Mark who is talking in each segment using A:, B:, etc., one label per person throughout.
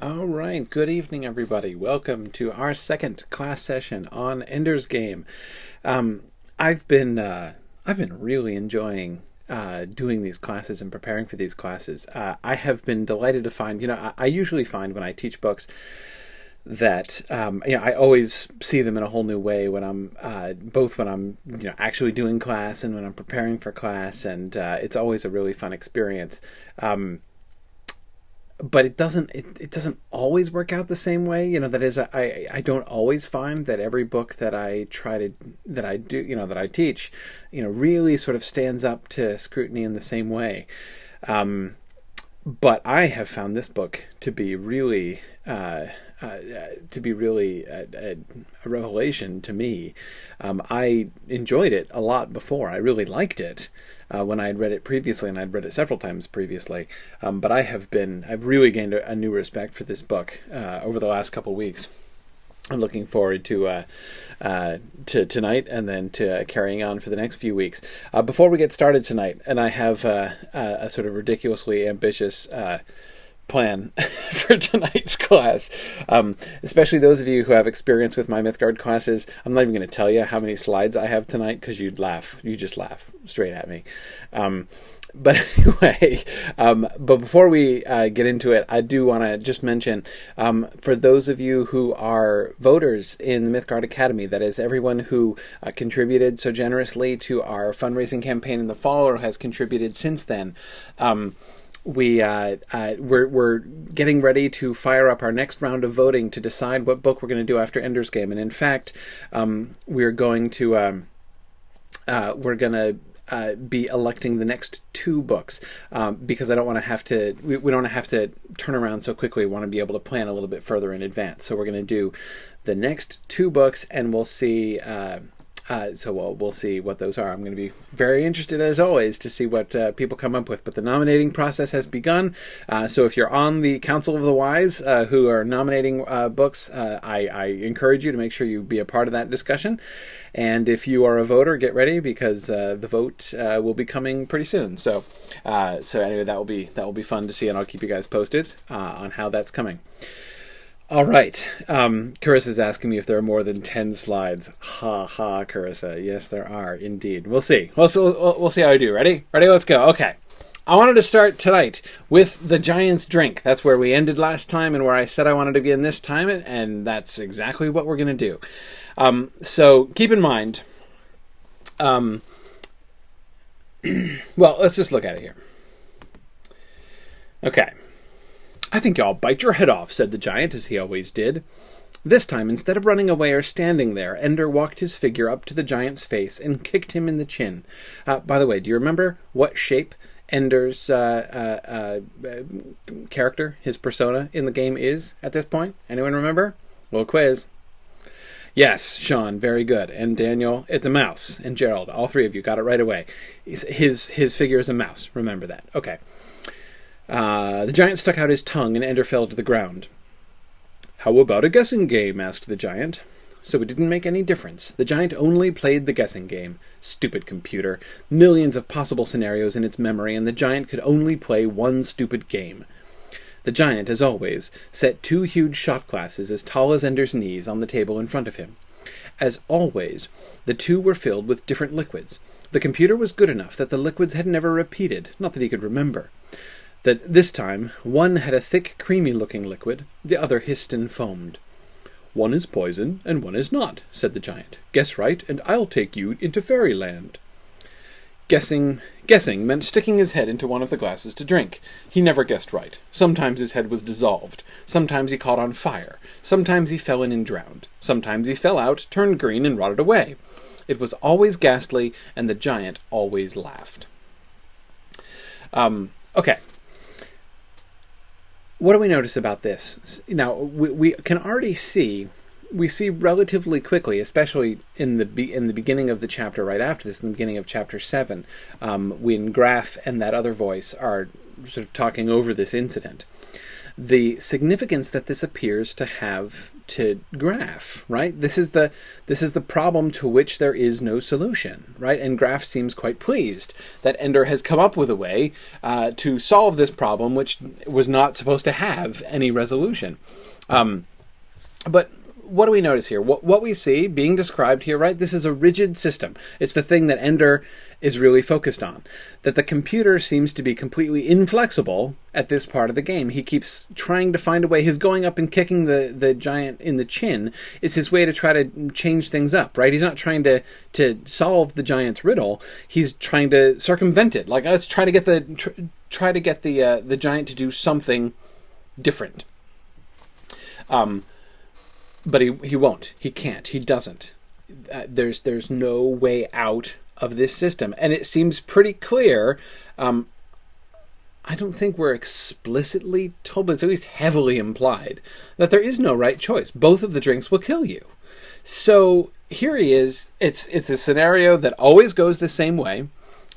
A: All right, good evening, everybody. Welcome to our second class session on Ender's Game. Um, I've been really enjoying doing these classes and preparing for these classes. I have been delighted to find, I usually find when I teach books that I always see them in a whole new way when I'm both when I'm actually doing class and when I'm preparing for class, and it's always a really fun experience. But it doesn't always work out the same way. That is, I don't always find that every book that I teach, really sort of stands up to scrutiny in the same way. But I have found this book to be really a revelation to me. I enjoyed it a lot before. I really liked it when I had read it previously, and I'd read it several times previously. But I've really gained a new respect for this book over the last couple of weeks. I'm looking forward to tonight and then to carrying on for the next few weeks. Before we get started tonight, and I have a sort of ridiculously ambitious plan for tonight's class, especially those of you who have experience with my Mythgard classes. I'm not even going to tell you how many slides I have tonight because you'd just laugh straight at me. But anyway, but before we get into it, I do want to just mention, for those of you who are voters in the Mythgard Academy, that is everyone who contributed so generously to our fundraising campaign in the fall or has contributed since then, we're getting ready to fire up our next round of voting to decide what book we're going to do after Ender's Game. And in fact, we're going to be electing the next two books, because I don't want to have to. We don't have to turn around so quickly. We want to be able to plan a little bit further in advance. So we're going to do the next two books, and we'll see. We'll see what those are. I'm going to be very interested, as always, to see what people come up with. But the nominating process has begun. So if you're on the Council of the Wise who are nominating books, I encourage you to make sure you be a part of that discussion. And if you are a voter, get ready, because the vote will be coming pretty soon. So anyway, that will be fun to see, and I'll keep you guys posted on how that's coming. All right. Carissa's asking me if there are more than 10 slides. Ha ha, Carissa. Yes, there are indeed. We'll see. We'll see how I do. Ready? Ready? Let's go. Okay. I wanted to start tonight with the Giant's Drink. That's where we ended last time and where I said I wanted to begin this time, and that's exactly what we're going to do. So keep in mind, well, let's just look at it here. Okay. "I think I'll bite your head off," said the giant, as he always did. This time, instead of running away or standing there, Ender walked his figure up to the giant's face and kicked him in the chin. By the way, do you remember what shape Ender's character, his persona in the game is at this point? Anyone remember? Little quiz. Yes, Sean, very good. And Daniel, it's a mouse. And Gerald, all three of you got it right away. His figure is a mouse. Remember that. Okay. The giant stuck out his tongue, and Ender fell to the ground. "How about a guessing game?" asked the giant. So it didn't make any difference. The giant only played the guessing game. Stupid computer. Millions of possible scenarios in its memory, and the giant could only play one stupid game. The giant, as always, set two huge shot glasses as tall as Ender's knees on the table in front of him. As always, the two were filled with different liquids. The computer was good enough that the liquids had never repeated, not that he could remember. That this time, one had a thick, creamy-looking liquid, the other hissed and foamed. "One is poison, and one is not," said the giant. "Guess right, and I'll take you into fairyland." Guessing meant sticking his head into one of the glasses to drink. He never guessed right. Sometimes his head was dissolved. Sometimes he caught on fire. Sometimes he fell in and drowned. Sometimes he fell out, turned green, and rotted away. It was always ghastly, and the giant always laughed. Okay. What do we notice about this? Now, we can already see, we see relatively quickly, especially in the beginning of the chapter right after this, in the beginning of chapter 7, when Graff and that other voice are sort of talking over this incident, the significance that this appears to have to Graff, right? This is the problem to which there is no solution, right? And Graff seems quite pleased that Ender has come up with a way to solve this problem, which was not supposed to have any resolution. But what do we notice here? What we see being described here, right? This is a rigid system. It's the thing that Ender is really focused on. That the computer seems to be completely inflexible at this part of the game. He keeps trying to find a way. His going up and kicking the giant in the chin is his way to try to change things up, right? He's not trying to solve the giant's riddle. He's trying to circumvent it. Like, let's try to get the giant to do something different. But he won't. He can't. He doesn't. There's no way out of this system. And it seems pretty clear. I don't think we're explicitly told, but it's at least heavily implied, that there is no right choice. Both of the drinks will kill you. So here he is. It's a scenario that always goes the same way.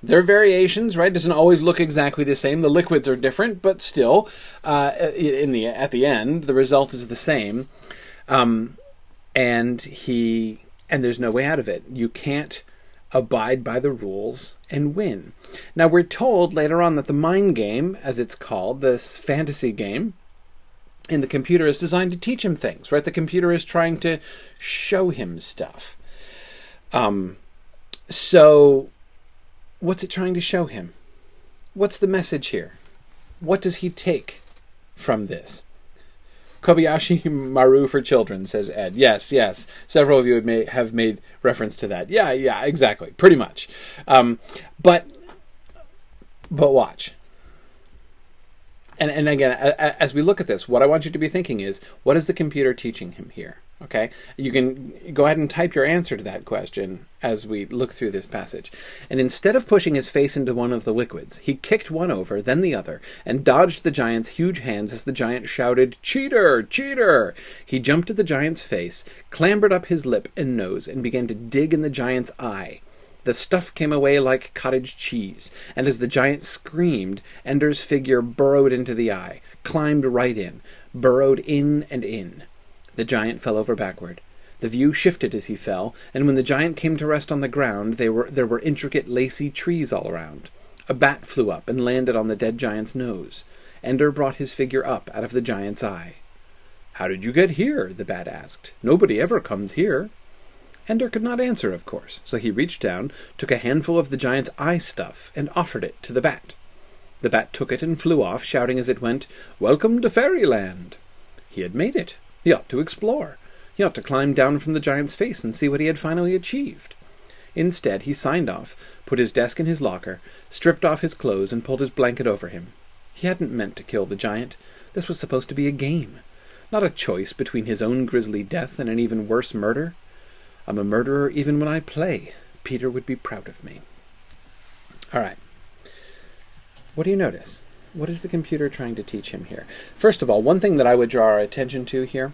A: There are variations, right? It doesn't always look exactly the same. The liquids are different, but still, at the end, the result is the same. And there's no way out of it. You can't abide by the rules and win. Now, we're told later on that the mind game, as it's called, this fantasy game, in the computer is designed to teach him things, right? The computer is trying to show him stuff. So, what's it trying to show him? What's the message here? What does he take from this? Kobayashi Maru for children, says Ed. Yes. Several of you have made reference to that. Yeah, exactly. Pretty much. But watch. And again, as we look at this, what I want you to be thinking is, what is the computer teaching him here? Okay? You can go ahead and type your answer to that question as we look through this passage. And instead of pushing his face into one of the liquids, he kicked one over, then the other, and dodged the giant's huge hands as the giant shouted, "Cheater! Cheater!" He jumped at the giant's face, clambered up his lip and nose, and began to dig in the giant's eye. The stuff came away like cottage cheese, and as the giant screamed, Ender's figure burrowed into the eye, climbed right in, burrowed in and in. The giant fell over backward. The view shifted as he fell, and when the giant came to rest on the ground, there were intricate, lacy trees all around. A bat flew up and landed on the dead giant's nose. Ender brought his figure up out of the giant's eye. "How did you get here?" the bat asked. "Nobody ever comes here." Ender could not answer, of course, so he reached down, took a handful of the giant's eye stuff, and offered it to the bat. The bat took it and flew off, shouting as it went, "Welcome to Fairyland!" He had made it. He ought to explore. He ought to climb down from the giant's face and see what he had finally achieved. Instead, he signed off, put his desk in his locker, stripped off his clothes, and pulled his blanket over him. He hadn't meant to kill the giant. This was supposed to be a game, not a choice between his own grisly death and an even worse murder. I'm a murderer even when I play. Peter would be proud of me. All right. What do you notice? What is the computer trying to teach him here? First of all, one thing that I would draw our attention to here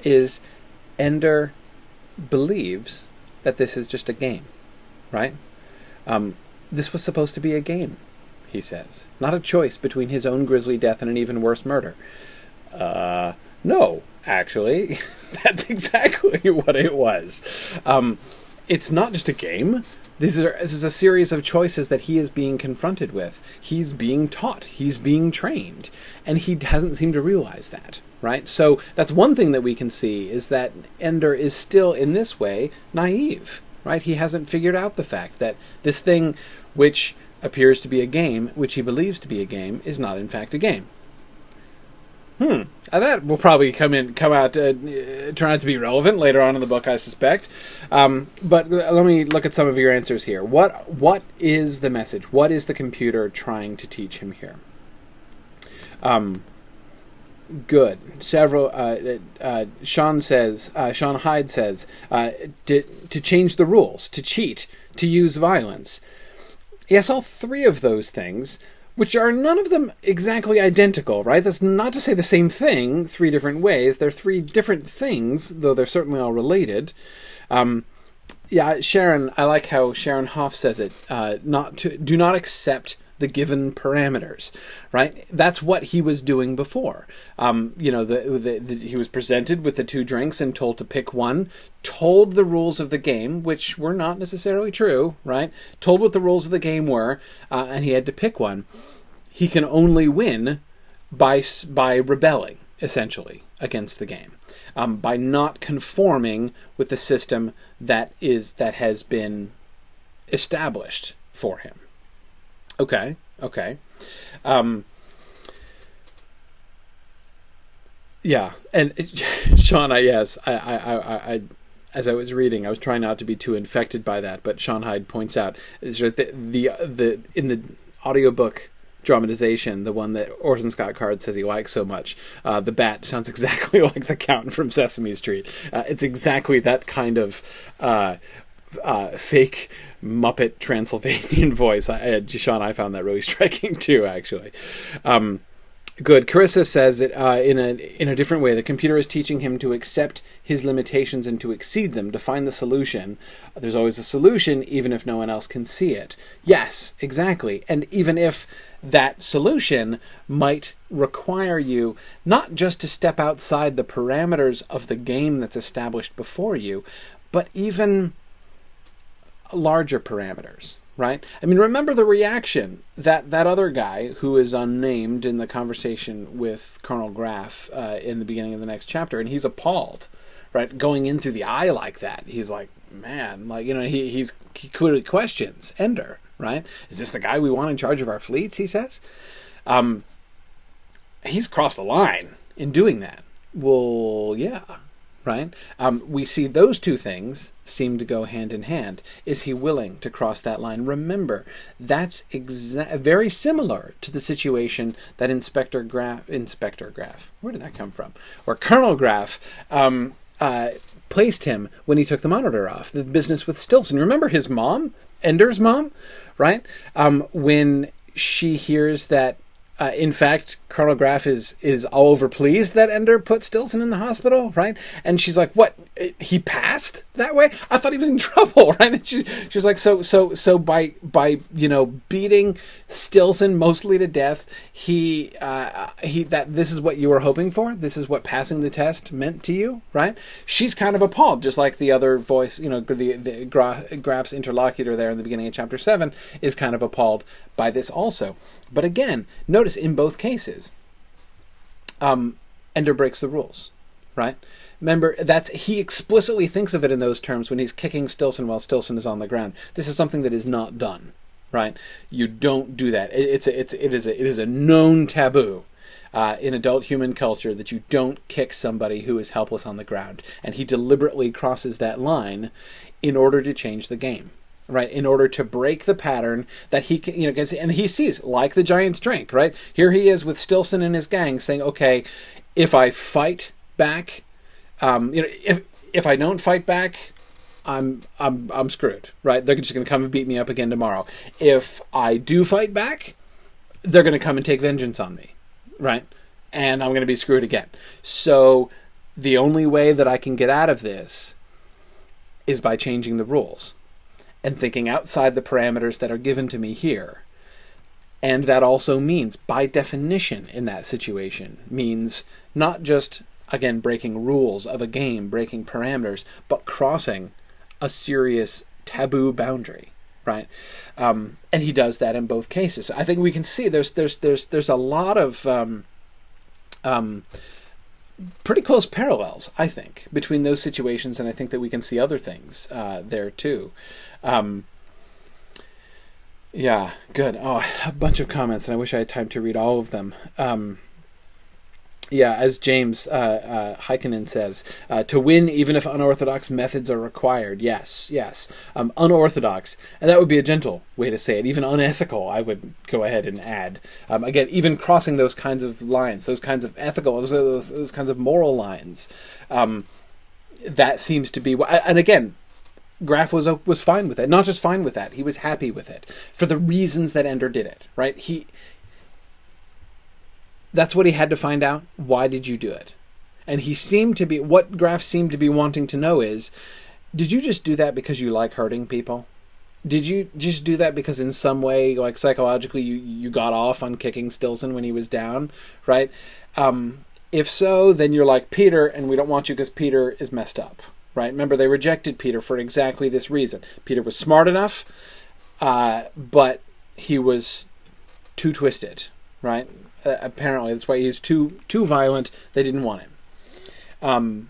A: is Ender believes that this is just a game, right? This was supposed to be a game, he says. Not a choice between his own grisly death and an even worse murder. No, actually, that's exactly what it was. It's not just a game. This is a series of choices that he is being confronted with. He's being taught. He's being trained. And he hasn't seemed to realize that, right? So that's one thing that we can see, is that Ender is still, in this way, naive, right? He hasn't figured out the fact that this thing, which appears to be a game, which he believes to be a game, is not in fact a game. That will probably turn out to be relevant later on in the book, I suspect. But let me look at some of your answers here. What is the message? What is the computer trying to teach him here? Good. Several. Sean Hyde says to change the rules, to cheat, to use violence. Yes, all three of those things, which are none of them exactly identical, right? That's not to say the same thing three different ways. They're three different things, though they're certainly all related. Sharon, I like how Sharon Hoff says it. Do not accept the given parameters, right? That's what he was doing before. He was presented with the two drinks and told to pick one, told the rules of the game, which were not necessarily true, right? Told what the rules of the game were, and he had to pick one. He can only win by rebelling, essentially, against the game, by not conforming with the system that has been established for him. Okay. Yeah, and Sean, I as I was reading, I was trying not to be too infected by that, but Sean Hyde points out is the in the audiobook dramatization, the one that Orson Scott Card says he likes so much, the bat sounds exactly like the Count from Sesame Street. It's exactly that kind of fake Muppet Transylvanian voice. Sean, I found that really striking too, actually. Good. Carissa says that in a different way, the computer is teaching him to accept his limitations and to exceed them, to find the solution. There's always a solution, even if no one else can see it. Yes, exactly. And even if that solution might require you not just to step outside the parameters of the game that's established before you, but even larger parameters, right? I mean, remember the reaction that other guy who is unnamed in the conversation with Colonel Graff in the beginning of the next chapter, and he's appalled, right? Going in through the eye like that. He's like, man, like, he clearly questions Ender, right? Is this the guy we want in charge of our fleets, he says? He's crossed a line in doing that. Well, yeah. Right? We see those two things seem to go hand in hand. Is he willing to cross that line? Remember, that's very similar to the situation that Inspector Graff, where did that come from? Or Colonel Graff placed him when he took the monitor off, the business with Stilson. Remember his mom, Ender's mom, right? When she hears that in fact, Colonel Graff is all over pleased that Ender put Stilson in the hospital, right? And she's like, "What? He passed that way? I thought he was in trouble, right?" And she's like, "So by beating Stilson mostly to death, that this is what you were hoping for? This is what passing the test meant to you, right?" She's kind of appalled, just like the other voice, the Graff's interlocutor there in the beginning of chapter 7 is kind of appalled by this also. But again, notice in both cases, Ender breaks the rules, right? Remember, he explicitly thinks of it in those terms when he's kicking Stilson while Stilson is on the ground. This is something that is not done, right? You don't do that. It is a known taboo in adult human culture that you don't kick somebody who is helpless on the ground. And he deliberately crosses that line in order to change the game. Right, in order to break the pattern that he can, and he sees, like the Giant's Drink, right? Here he is with Stilson and his gang saying, okay, if I fight back, if I don't fight back, I'm screwed, right? They're just going to come and beat me up again tomorrow. If I do fight back, they're going to come and take vengeance on me, right? And I'm going to be screwed again. So the only way that I can get out of this is by changing the rules and thinking outside the parameters that are given to me here. And that also means, by definition in that situation, means not just, again, breaking rules of a game, breaking parameters, but crossing a serious taboo boundary, right? And he does that in both cases. I think we can see there's a lot of pretty close parallels, I think, between those situations, and I think that we can see other things there too. Yeah, good. Oh, a bunch of comments, and I wish I had time to read all of them. Yeah, as James Heikkinen says, to win, even if unorthodox methods are required. Yes. Unorthodox, and that would be a gentle way to say it. Even unethical, I would go ahead and add. Again, even crossing those kinds of lines, those kinds of ethical, those kinds of moral lines, that seems to be. And again, Graff was fine with it. Not just fine with that, he was happy with it for the reasons that Ender did it. Right? That's what he had to find out. Why did you do it? And what Graff seemed to be wanting to know is, did you just do that because you like hurting people? Did you just do that because in some way, like psychologically, you got off on kicking Stilson when he was down, right? If so, then you're like Peter, and we don't want you because Peter is messed up, right? Remember, they rejected Peter for exactly this reason. Peter was smart enough, but he was too twisted, right? Apparently, that's why he's too violent. They didn't want him.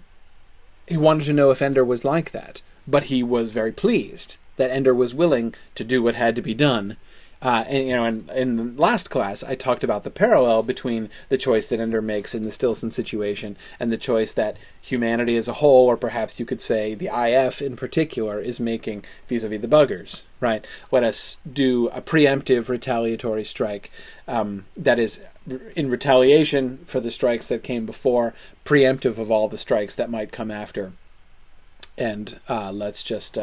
A: He wanted to know if Ender was like that, but he was very pleased that Ender was willing to do what had to be done. And in the last class, I talked about the parallel between the choice that Ender makes in the Stilson situation and the choice that humanity as a whole, or perhaps you could say the IF in particular, is making vis-a-vis the buggers, right? Let us do a preemptive retaliatory strike that is in retaliation for the strikes that came before, preemptive of all the strikes that might come after. And let's just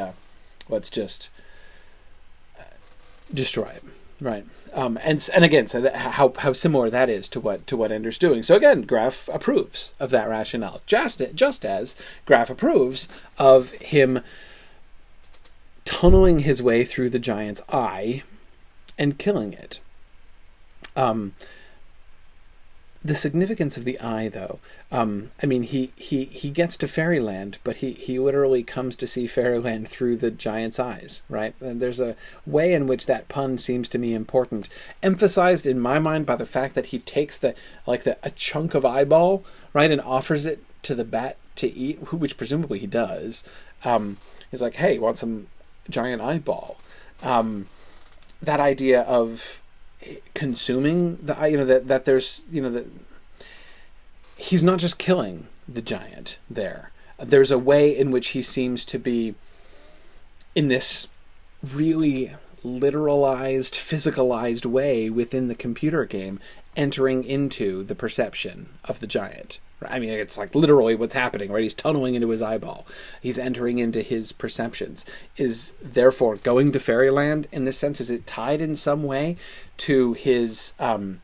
A: destroy it, right? And again, so how similar that is to what Ender's doing. So again, Graff approves of that rationale, just as Graff approves of him tunneling his way through the giant's eye and killing it. The significance of the eye, though, I mean, he gets to Fairyland, but he literally comes to see Fairyland through the giant's eyes, right? And there's a way in which that pun seems to me important, emphasized in my mind by the fact that he takes a chunk of eyeball, right, and offers it to the bat to eat, which presumably he does. He's like, hey, want some giant eyeball? That idea of consuming the, that there's, that he's not just killing the giant there. There's a way in which he seems to be, in this really literalized, physicalized way within the computer game, entering into the perception of the giant. I mean, it's like literally what's happening, right? He's tunneling into his eyeball. He's entering into his perceptions. Is therefore going to Fairyland, in this sense, is it tied in some way to his sort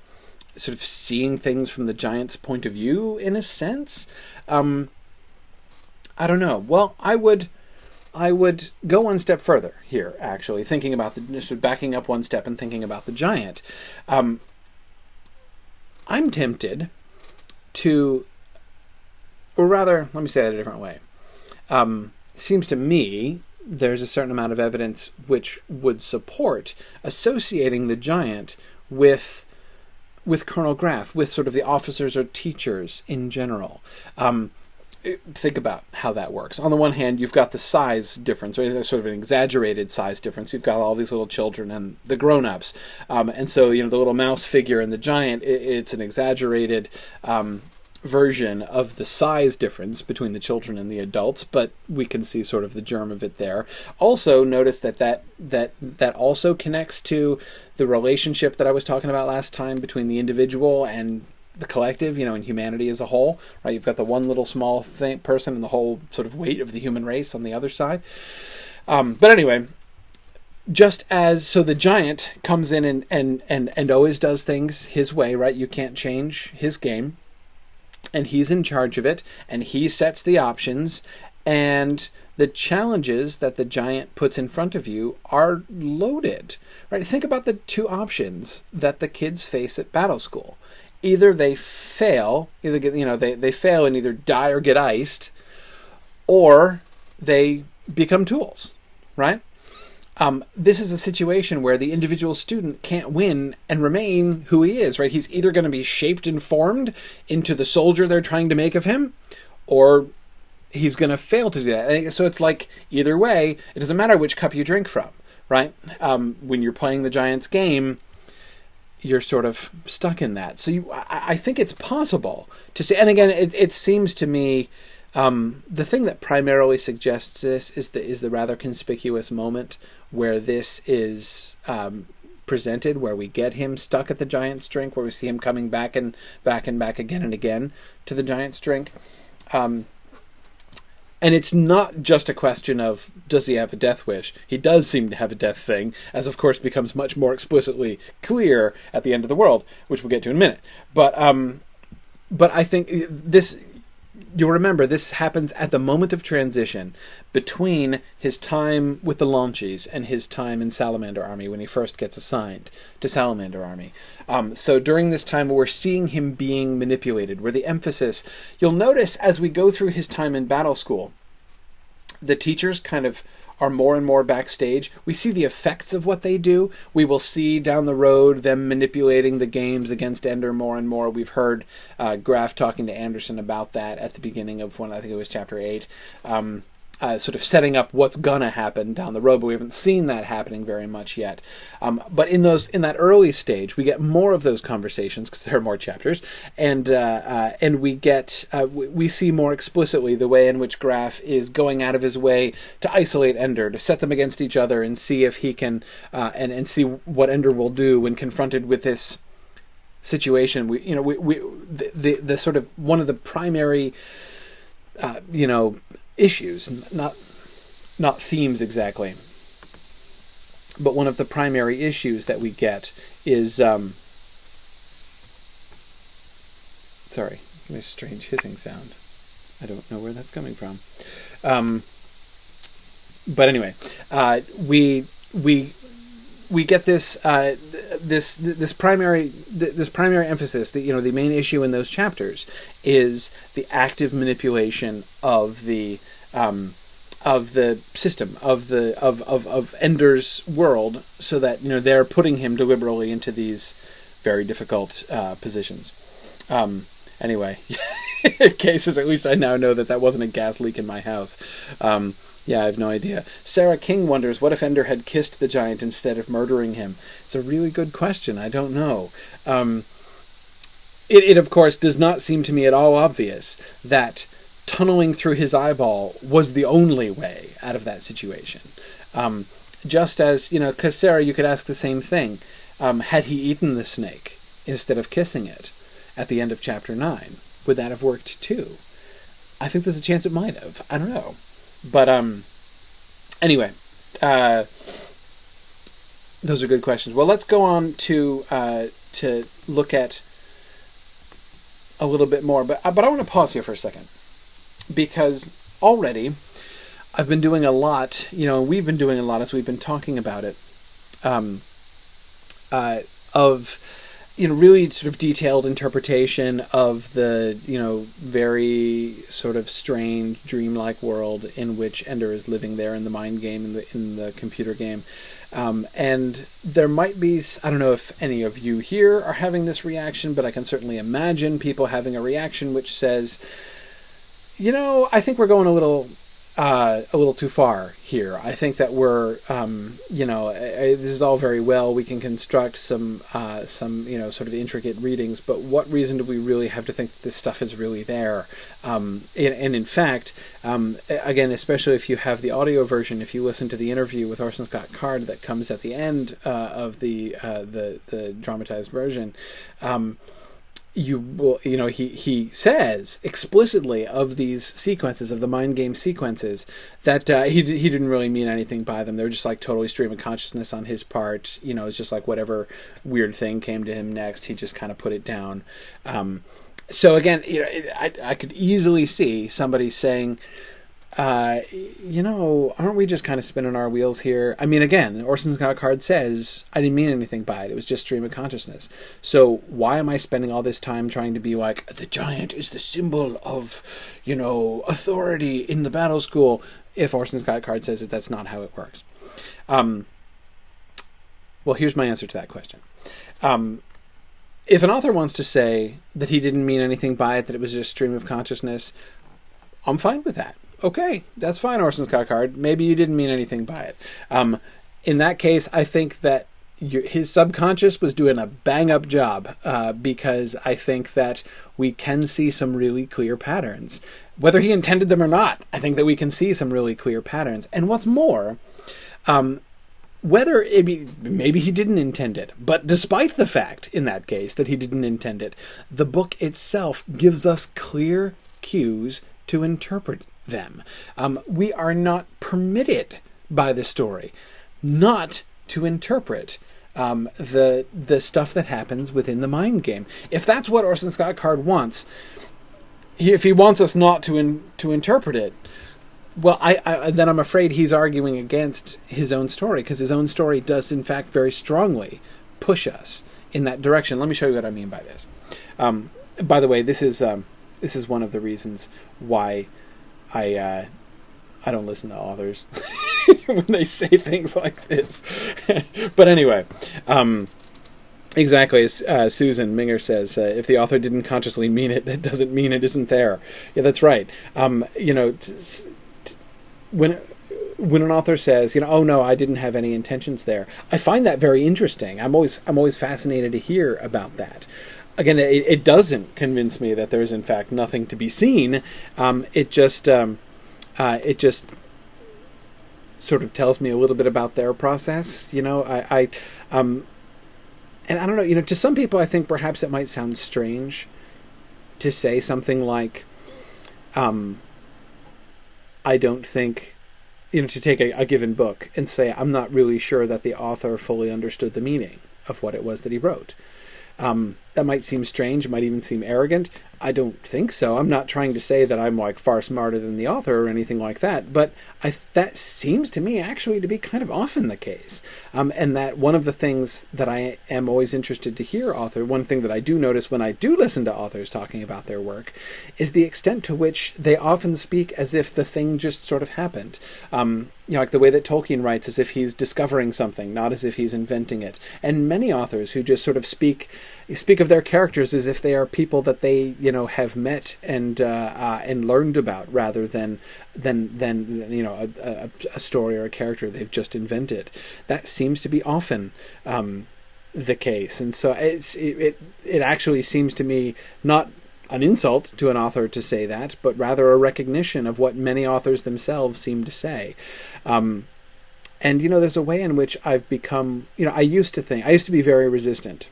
A: of seeing things from the giant's point of view, in a sense? I don't know. Well, I would go one step further here, actually, thinking about just backing up one step and thinking about the giant. I'm tempted to, or rather, let me say that a different way. Seems to me there's a certain amount of evidence which would support associating the giant with Colonel Graff, with sort of the officers or teachers in general. Think about how that works. On the one hand, you've got the size difference, or sort of an exaggerated size difference. You've got all these little children and the grown-ups. And so, the little mouse figure and the giant, it's an exaggerated version of the size difference between the children and the adults, but we can see sort of the germ of it there. Also, notice that also connects to the relationship that I was talking about last time between the individual and the collective, and humanity as a whole, right? You've got the one little small person and the whole sort of weight of the human race on the other side. But anyway, so the giant comes in and always does things his way, right? You can't change his game. And he's in charge of it, and he sets the options, and the challenges that the giant puts in front of you are loaded, right? Think about the two options that the kids face at battle school. Either they fail, they fail and either die or get iced, or they become tools, right? This is a situation where the individual student can't win and remain who he is, right? He's either going to be shaped and formed into the soldier they're trying to make of him, or he's going to fail to do that. And so it's like, either way, it doesn't matter which cup you drink from, right? When you're playing the giant's game, you're sort of stuck in that. So I think it's possible to say, and again, it seems to me, the thing that primarily suggests this is the rather conspicuous moment where this is presented, where we get him stuck at the giant's drink, where we see him coming back and back and back again and again to the giant's drink. And it's not just a question of, does he have a death wish? He does seem to have a death thing, as of course becomes much more explicitly clear at the end of the world, which we'll get to in a minute. But I think this, you'll remember this happens at the moment of transition between his time with the Launchies and his time in Salamander Army when he first gets assigned to Salamander Army. So during this time we're seeing him being manipulated, where the emphasis, you'll notice as we go through his time in battle school, the teachers kind of are more and more backstage. We see the effects of what they do. We will see down the road them manipulating the games against Ender more and more. We've heard Graff talking to Anderson about that at the beginning of I think it was chapter 8. Sort of setting up what's gonna happen down the road, but we haven't seen that happening very much yet. But in that early stage, we get more of those conversations because there are more chapters, and we see more explicitly the way in which Graff is going out of his way to isolate Ender, to set them against each other, and see if he can and see what Ender will do when confronted with this situation. The sort of one of the primary issues, not themes exactly, but one of the primary issues that we get is sorry, a strange hissing sound. I don't know where that's coming from. But anyway, we get this primary emphasis that the main issue in those chapters is the active manipulation of the system of Ender's world, so that they're putting him deliberately into these very difficult positions. Anyway, cases, at least I now know that wasn't a gas leak in my house. Yeah, I have no idea. Sarah King wonders, what if Ender had kissed the giant instead of murdering him? It's a really good question. I don't know. It of course, does not seem to me at all obvious that tunneling through his eyeball was the only way out of that situation. Just as, because Sarah, you could ask the same thing. Had he eaten the snake instead of kissing it at the end of chapter 9, would that have worked too? I think there's a chance it might have. I don't know. But anyway, those are good questions. Well, let's go on to look at a little bit more. But I want to pause here for a second, because already I've been doing a lot. We've been doing a lot as we've been talking about it. Of really sort of detailed interpretation of the, very sort of strange, dreamlike world in which Ender is living there in the mind game, in the computer game. And there might be, I don't know if any of you here are having this reaction, but I can certainly imagine people having a reaction which says, I think we're going a little too far here. I think that we're, this is all very well. We can construct some sort of intricate readings, but what reason do we really have to think that this stuff is really there? And in fact, again, especially if you have the audio version, if you listen to the interview with Orson Scott Card that comes at the end of the dramatized version, you will, he says explicitly of these sequences, of the mind game sequences, that he didn't really mean anything by them. They were just like totally stream of consciousness on his part. It's just like whatever weird thing came to him next, he just kind of put it down. So again, I could easily see somebody saying, aren't we just kind of spinning our wheels here? I mean, again, Orson Scott Card says, I didn't mean anything by it. It was just stream of consciousness. So why am I spending all this time trying to be like, the giant is the symbol of, authority in the battle school, if Orson Scott Card says that that's not how it works? Well, here's my answer to that question. If an author wants to say that he didn't mean anything by it, that it was just stream of consciousness, I'm fine with that. Okay, that's fine, Orson Scott Card. Maybe you didn't mean anything by it. In that case, I think that his subconscious was doing a bang-up job, because I think that we can see some really clear patterns. Whether he intended them or not, I think that we can see some really clear patterns. And what's more, maybe he didn't intend it, but despite the fact, in that case, that he didn't intend it, the book itself gives us clear cues to interpret them. We are not permitted by the story not to interpret the stuff that happens within the mind game. If that's what Orson Scott Card wants, if he wants us not to interpret it, well, then I'm afraid he's arguing against his own story, because his own story does, in fact, very strongly push us in that direction. Let me show you what I mean by this. By the way, this is one of the reasons why I don't listen to authors when they say things like this. But anyway, exactly as Susan Minger says, if the author didn't consciously mean it, that doesn't mean it isn't there. Yeah, that's right. When an author says, oh no, I didn't have any intentions there, I find that very interesting. I'm always fascinated to hear about that. Again, it doesn't convince me that there's in fact nothing to be seen. It just sort of tells me a little bit about their process. And I don't know. To some people, I think perhaps it might sound strange to say something like, I don't think, to take a given book and say, I'm not really sure that the author fully understood the meaning of what it was that he wrote. That might seem strange, might even seem arrogant. I don't think so. I'm not trying to say that I'm like far smarter than the author or anything like that, but that seems to me actually to be kind of often the case. And that one of the things that I am always interested to hear one thing that I do notice when I do listen to authors talking about their work, is the extent to which they often speak as if the thing just sort of happened. Like the way that Tolkien writes, as if he's discovering something, not as if he's inventing it. And many authors who just sort of speak of their characters as if they are people that they have met and learned about, rather than a story or a character they've just invented. That seems to be often the case, and so it actually seems to me not an insult to an author to say that, but rather a recognition of what many authors themselves seem to say. And there's a way in which I've become, I used to be very resistant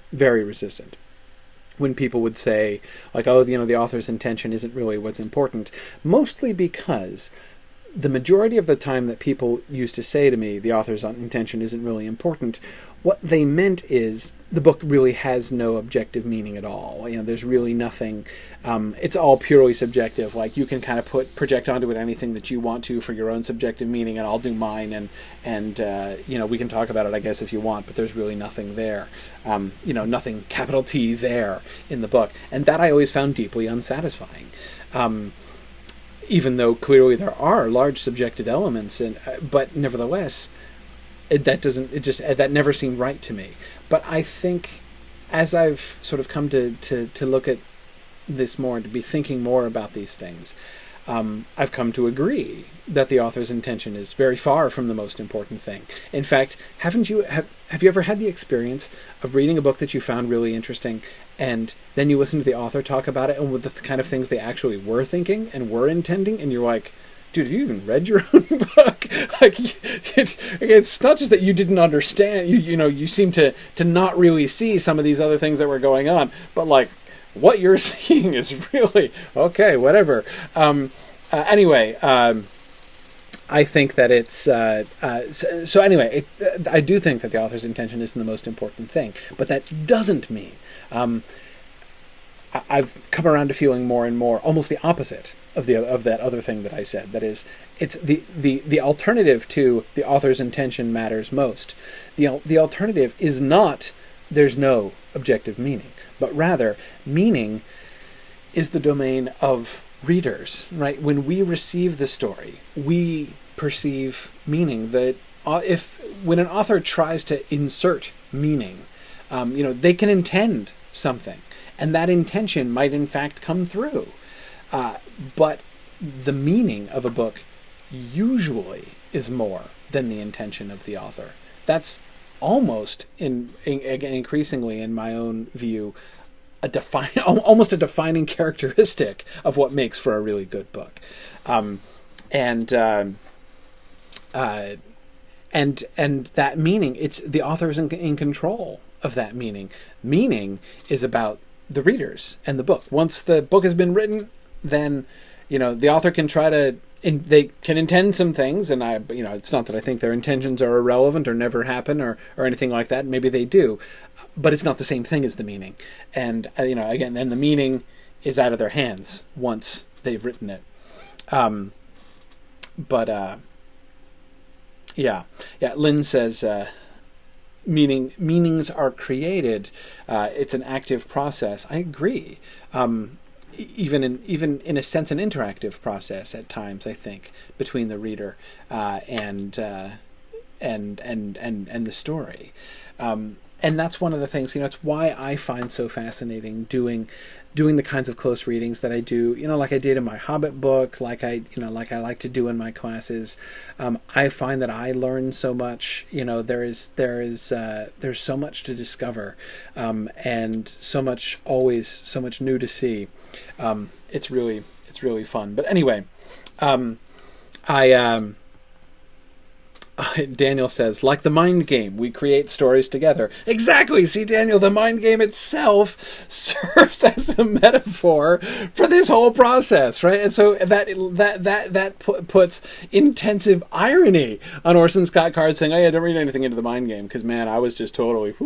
A: when people would say, like, the author's intention isn't really what's important, mostly because the majority of the time that people used to say to me, the author's intention isn't really important, what they meant is the book really has no objective meaning at all. There's really nothing, it's all purely subjective. Like, you can kind of project onto it anything that you want to for your own subjective meaning, and I'll do mine, and we can talk about it, I guess, if you want, but there's really nothing there. Nothing capital T there in the book. And that I always found deeply unsatisfying. Even though clearly there are large subjective elements, but nevertheless, that never seemed right to me. But I think, as I've sort of come to look at this more, to be thinking more about these things, I've come to agree that the author's intention is very far from the most important thing. In fact, have you ever had the experience of reading a book that you found really interesting, and then you listen to the author talk about it, and with the kind of things they actually were thinking and were intending, and you're like, dude, have you even read your own book? Like, it's not just that you didn't understand, you seem to not really see some of these other things that were going on, but like, what you're seeing is really, okay, whatever. Anyway, I think that it's, so anyway, I do think that the author's intention isn't the most important thing, but that doesn't mean, I've come around to feeling more and more almost the opposite of that other thing that I said. That is, it's the alternative to the author's intention matters most. The alternative is not there's no objective meaning, but rather meaning is the domain of readers, right? When we receive the story, we perceive meaning. That when an author tries to insert meaning, they can intend something, and that intention might in fact come through. But the meaning of a book usually is more than the intention of the author. That's almost, increasingly in my own view, almost a defining characteristic of what makes for a really good book. And that meaning, it's the author is in control of that meaning. Meaning is about the readers and the book. Once the book has been written, then the author can try to, they can intend some things, and it's not that I think their intentions are irrelevant or never happen or anything like that. Maybe they do, but it's not the same thing as the meaning. And again, then the meaning is out of their hands once they've written it. Yeah. Lynn says meanings are created. It's an active process. I agree. Even in a sense, an interactive process at times. I think between the reader and the story. And that's one of the things, it's why I find so fascinating doing the kinds of close readings that I do, like I did in my Hobbit book, like I like to do in my classes. I find that I learn so much. There's so much to discover, and so much new to see. It's really fun. But anyway, Daniel says, like the mind game, we create stories together. Exactly. See, Daniel, the mind game itself serves as a metaphor for this whole process, right? And so that puts intensive irony on Orson Scott Card saying, "Oh yeah, don't read anything into the mind game because man, I was just totally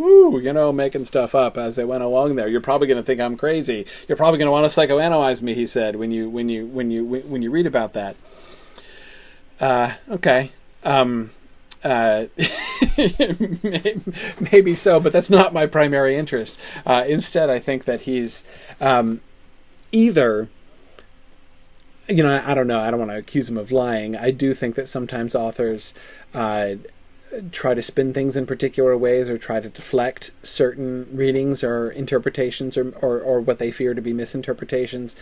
A: making stuff up as I went along there. You're probably going to think I'm crazy. You're probably going to want to psychoanalyze me," he said, when you read about that. Okay. Maybe so, but that's not my primary interest. Instead, I think that he's either, I don't know, I don't want to accuse him of lying. I do think that sometimes authors try to spin things in particular ways or try to deflect certain readings or interpretations or what they fear to be misinterpretations.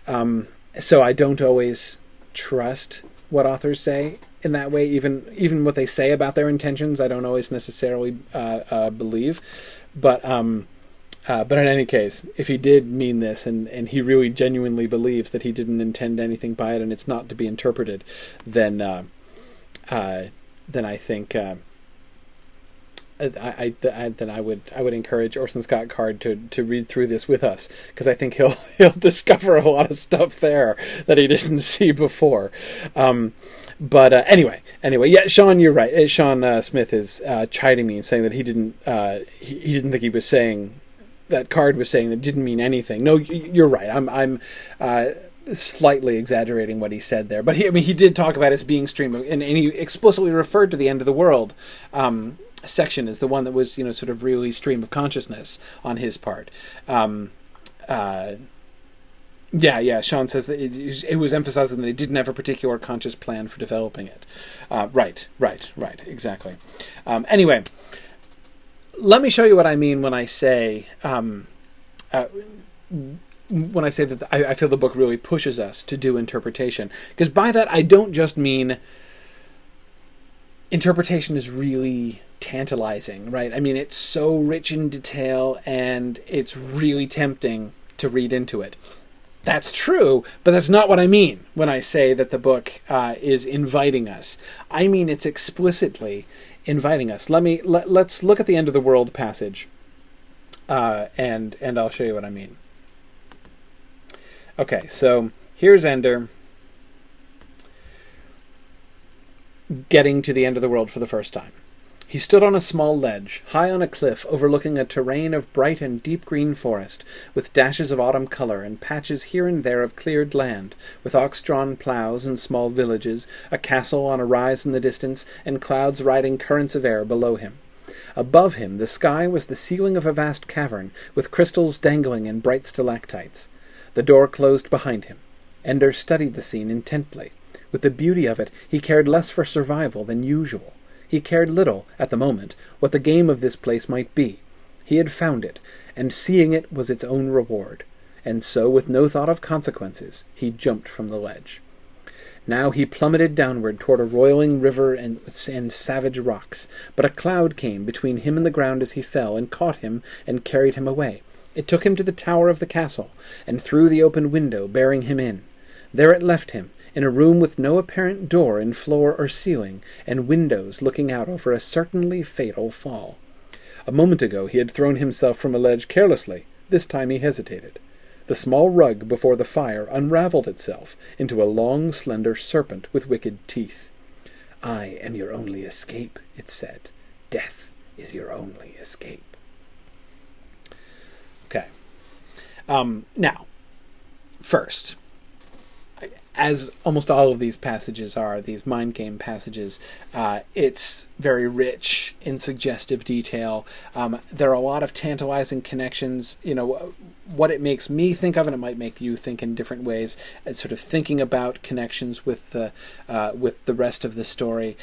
A: So I don't always trust what authors say in that way. Even what they say about their intentions, I don't always necessarily believe. But in any case, if he did mean this and he really genuinely believes that he didn't intend anything by it and it's not to be interpreted, then I think I would encourage Orson Scott Card to read through this with us, because I think he'll discover a lot of stuff there that he didn't see before. But anyway, yeah, Sean, you're right. Sean Smith is chiding me and saying that he didn't think he was saying that Card was saying that didn't mean anything. No, you're right. I'm slightly exaggerating what he said there, but he did talk about it as being stream of, and he explicitly referred to the end of the world section as the one that was sort of really stream of consciousness on his part. Sean says that it was emphasizing that he didn't have a particular conscious plan for developing it. Right, exactly. Anyway, let me show you what I mean when I say that I feel the book really pushes us to do interpretation. Because by that, I don't just mean interpretation is really tantalizing, right? I mean, it's so rich in detail and it's really tempting to read into it. That's true, but that's not what I mean when I say that the book is inviting us. I mean it's explicitly inviting us. Let's look at the end of the world passage, and I'll show you what I mean. Okay, so here's Ender getting to the end of the world for the first time. He stood on a small ledge, high on a cliff overlooking a terrain of bright and deep green forest, with dashes of autumn colour and patches here and there of cleared land, with ox-drawn ploughs and small villages, a castle on a rise in the distance, and clouds riding currents of air below him. Above him the sky was the ceiling of a vast cavern, with crystals dangling in bright stalactites. The door closed behind him. Ender studied the scene intently. With the beauty of it, he cared less for survival than usual. He cared little, at the moment, what the game of this place might be. He had found it, and seeing it was its own reward. And so, with no thought of consequences, he jumped from the ledge. Now he plummeted downward toward a roiling river and savage rocks, but a cloud came between him and the ground as he fell, and caught him and carried him away. It took him to the tower of the castle, and through the open window, bearing him in. There it left him, in a room with no apparent door in floor or ceiling, and windows looking out over a certainly fatal fall. A moment ago he had thrown himself from a ledge carelessly. This time he hesitated. The small rug before the fire unravelled itself into a long, slender serpent with wicked teeth. "I am your only escape," it said. "Death is your only escape." Okay. Now, First, as almost all of these passages are, these mind game passages, it's very rich in suggestive detail. There are a lot of tantalizing connections. What it makes me think of, and it might make you think in different ways, and sort of thinking about connections with the rest of the story.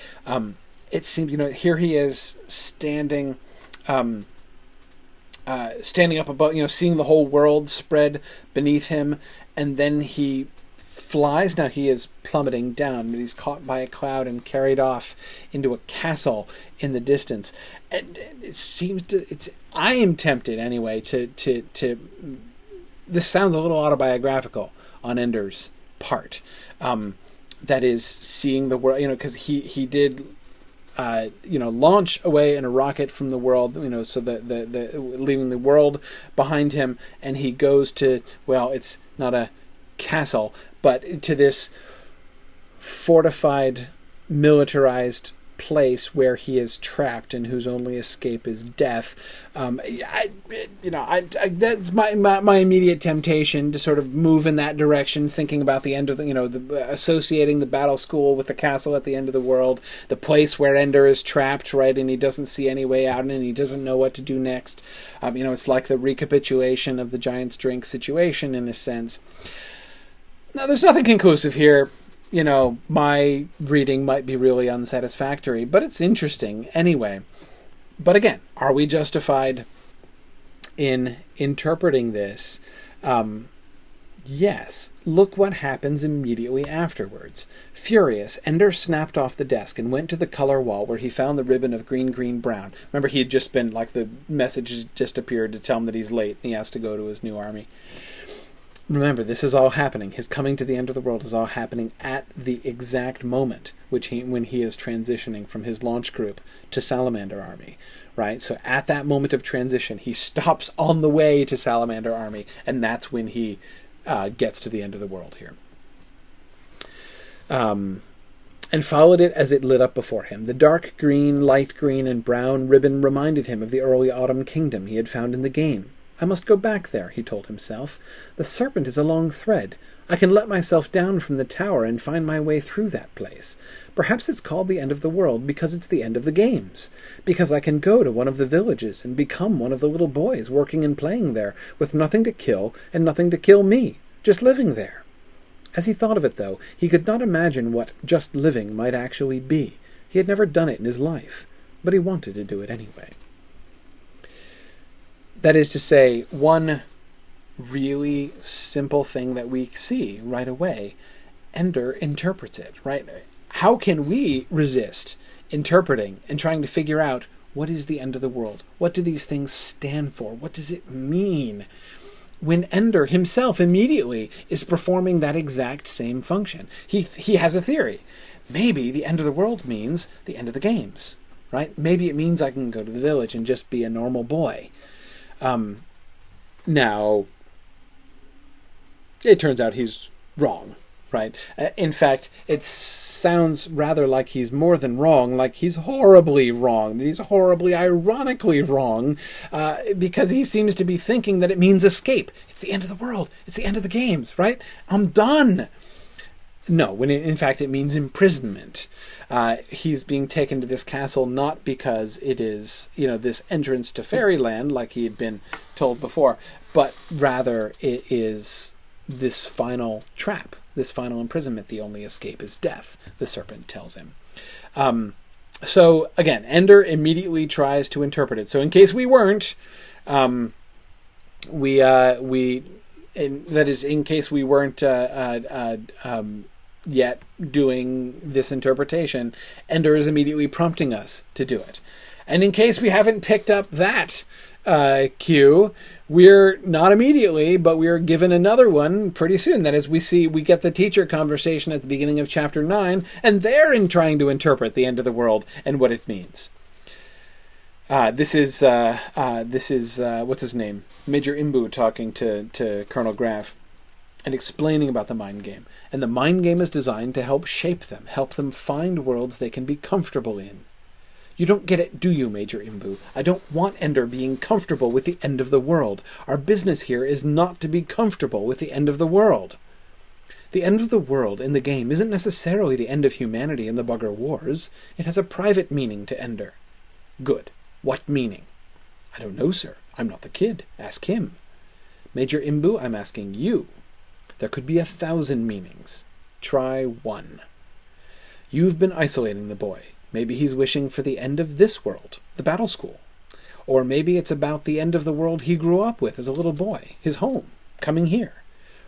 A: It seems, here he is standing up above, seeing the whole world spread beneath him, and then he flies. Now he is plummeting down, but he's caught by a cloud and carried off into a castle in the distance. And it seems I am tempted anyway to this sounds a little autobiographical on Ender's part. That is, seeing the world, because he did launch away in a rocket from the world, so the leaving the world behind him, and he goes to, well, it's not a castle, but to this fortified, militarized place where he is trapped and whose only escape is death. That's my immediate temptation to sort of move in that direction, thinking about the end of associating the battle school with the castle at the end of the world, the place where Ender is trapped, right, and he doesn't see any way out, and he doesn't know what to do next. It's like the recapitulation of the Giant's Drink situation in a sense. Now, there's nothing conclusive here. My reading might be really unsatisfactory, but it's interesting anyway. But again, are we justified in interpreting this? Yes. Look what happens immediately afterwards. Furious, Ender snapped off the desk and went to the color wall where he found the ribbon of green, green, brown. Remember, he had just been, the message just appeared to tell him that he's late and he has to go to his new army. Remember, this is all happening. His coming to the end of the world is all happening at the exact moment when he is transitioning from his launch group to Salamander Army, right? So at that moment of transition, he stops on the way to Salamander Army, and that's when he gets to the end of the world here. And followed it as it lit up before him. The dark green, light green, and brown ribbon reminded him of the early autumn kingdom he had found in the game. I must go back there, he told himself. The serpent is a long thread. I can let myself down from the tower and find my way through that place. Perhaps it's called the end of the world because it's the end of the games. Because I can go to one of the villages and become one of the little boys working and playing there, with nothing to kill and nothing to kill me, just living there. As he thought of it, though, he could not imagine what just living might actually be. He had never done it in his life, but he wanted to do it anyway. That is to say, one really simple thing that we see right away, Ender interprets it, right? How can we resist interpreting and trying to figure out what is the end of the world? What do these things stand for? What does it mean? When Ender himself immediately is performing that exact same function. He has a theory. Maybe the end of the world means the end of the games, right? Maybe it means I can go to the village and just be a normal boy. Now, it turns out he's wrong, right? In fact, it sounds rather like he's more than wrong, like he's horribly wrong. He's horribly, ironically wrong, because he seems to be thinking that it means escape. It's the end of the world. It's the end of the games, right? I'm done. No, when in fact it means imprisonment. He's being taken to this castle not because it is, this entrance to fairyland like he had been told before, but rather it is this final trap, this final imprisonment. The only escape is death, the serpent tells him. So again, Ender immediately tries to interpret it. So in case we weren't, in case we weren't yet doing this interpretation, Ender is immediately prompting us to do it. And in case we haven't picked up that cue, we're not immediately, but we're given another one pretty soon. That is, we get the teacher conversation at the beginning of chapter 9, and they're trying to interpret the end of the world and what it means. This is what's his name? Major Imbu talking to Colonel Graff and explaining about the mind game. And the mind game is designed to help shape them, help them find worlds they can be comfortable in. You don't get it, do you, Major Imbu? I don't want Ender being comfortable with the end of the world. Our business here is not to be comfortable with the end of the world. The end of the world in the game isn't necessarily the end of humanity in the Bugger Wars. It has a private meaning to Ender. Good. What meaning? I don't know, sir. I'm not the kid. Ask him. Major Imbu, I'm asking you. There could be 1,000 meanings. Try one. You've been isolating the boy. Maybe he's wishing for the end of this world, the battle school. Or maybe it's about the end of the world he grew up with as a little boy, his home, coming here.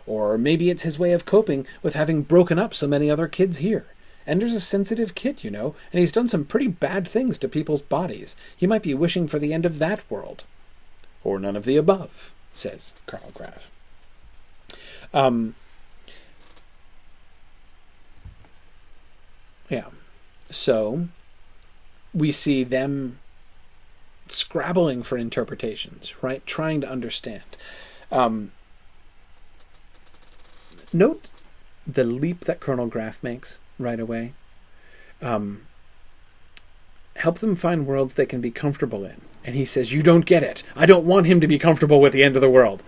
A: Or maybe it's his way of coping with having broken up so many other kids here. Ender's a sensitive kid, you know, and he's done some pretty bad things to people's bodies. He might be wishing for the end of that world. Or none of the above, says Colonel Graff. Yeah. So we see them scrabbling for interpretations, right? Trying to understand. Note the leap that Colonel Graff makes right away. Help them find worlds they can be comfortable in. And he says, you don't get it. I don't want him to be comfortable with the end of the world.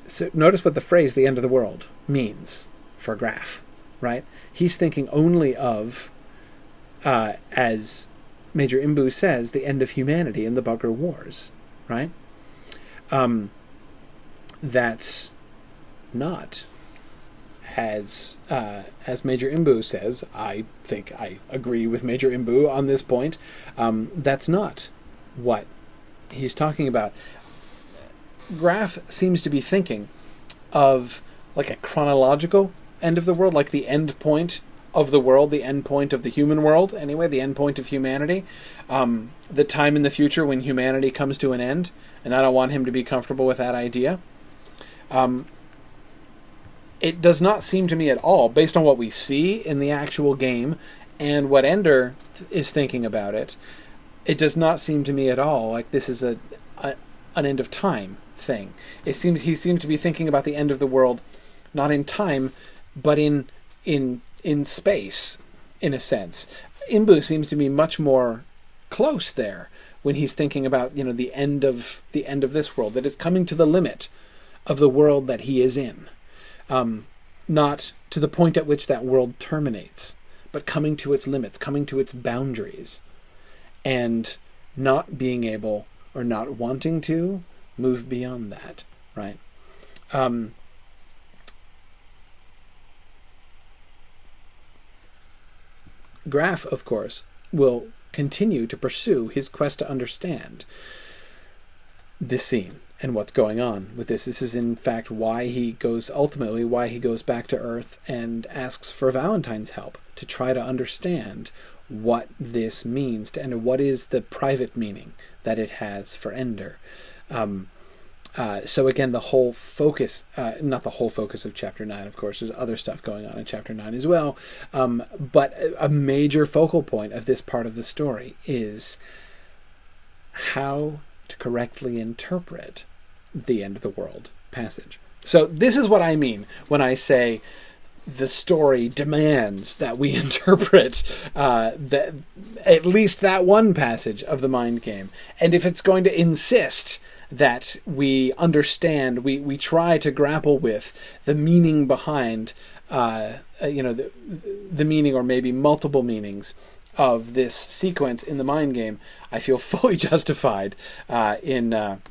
A: So notice what the phrase, the end of the world, means for Graff, right? He's thinking only of, as Major Imbu says, the end of humanity in the Bugger Wars, right? That's not, as Major Imbu says, I think I agree with Major Imbu on this point, that's not what he's talking about. Graff seems to be thinking of like a chronological end of the world, like the end point of the world, the end point of the human world, anyway, the end point of humanity, the time in the future when humanity comes to an end, and I don't want him to be comfortable with that idea. It does not seem to me at all, based on what we see in the actual game and what Ender is thinking about it, it does not seem to me at all like this is an end of time thing. He seemed to be thinking about the end of the world not in time, but in space, in a sense. Imbu seems to be much more close there when he's thinking about, you know, the end of this world, that is coming to the limit of the world that he is in. Not to the point at which that world terminates, but coming to its limits, coming to its boundaries, and not being able or not wanting to move beyond that, right? Graff, of course, will continue to pursue his quest to understand this scene and what's going on with this. This is, in fact, why he goes back to Earth and asks for Valentine's help to try to understand what this means to Ender. What is the private meaning that it has for Ender? So again, the whole focus, not the whole focus of Chapter 9, of course, there's other stuff going on in Chapter 9 as well, but a major focal point of this part of the story is how to correctly interpret the end of the world passage. So this is what I mean when I say the story demands that we interpret at least that one passage of the mind game. And if it's going to insist that we understand, we try to grapple with the meaning behind, the meaning or maybe multiple meanings of this sequence in the mind game, I feel fully justified in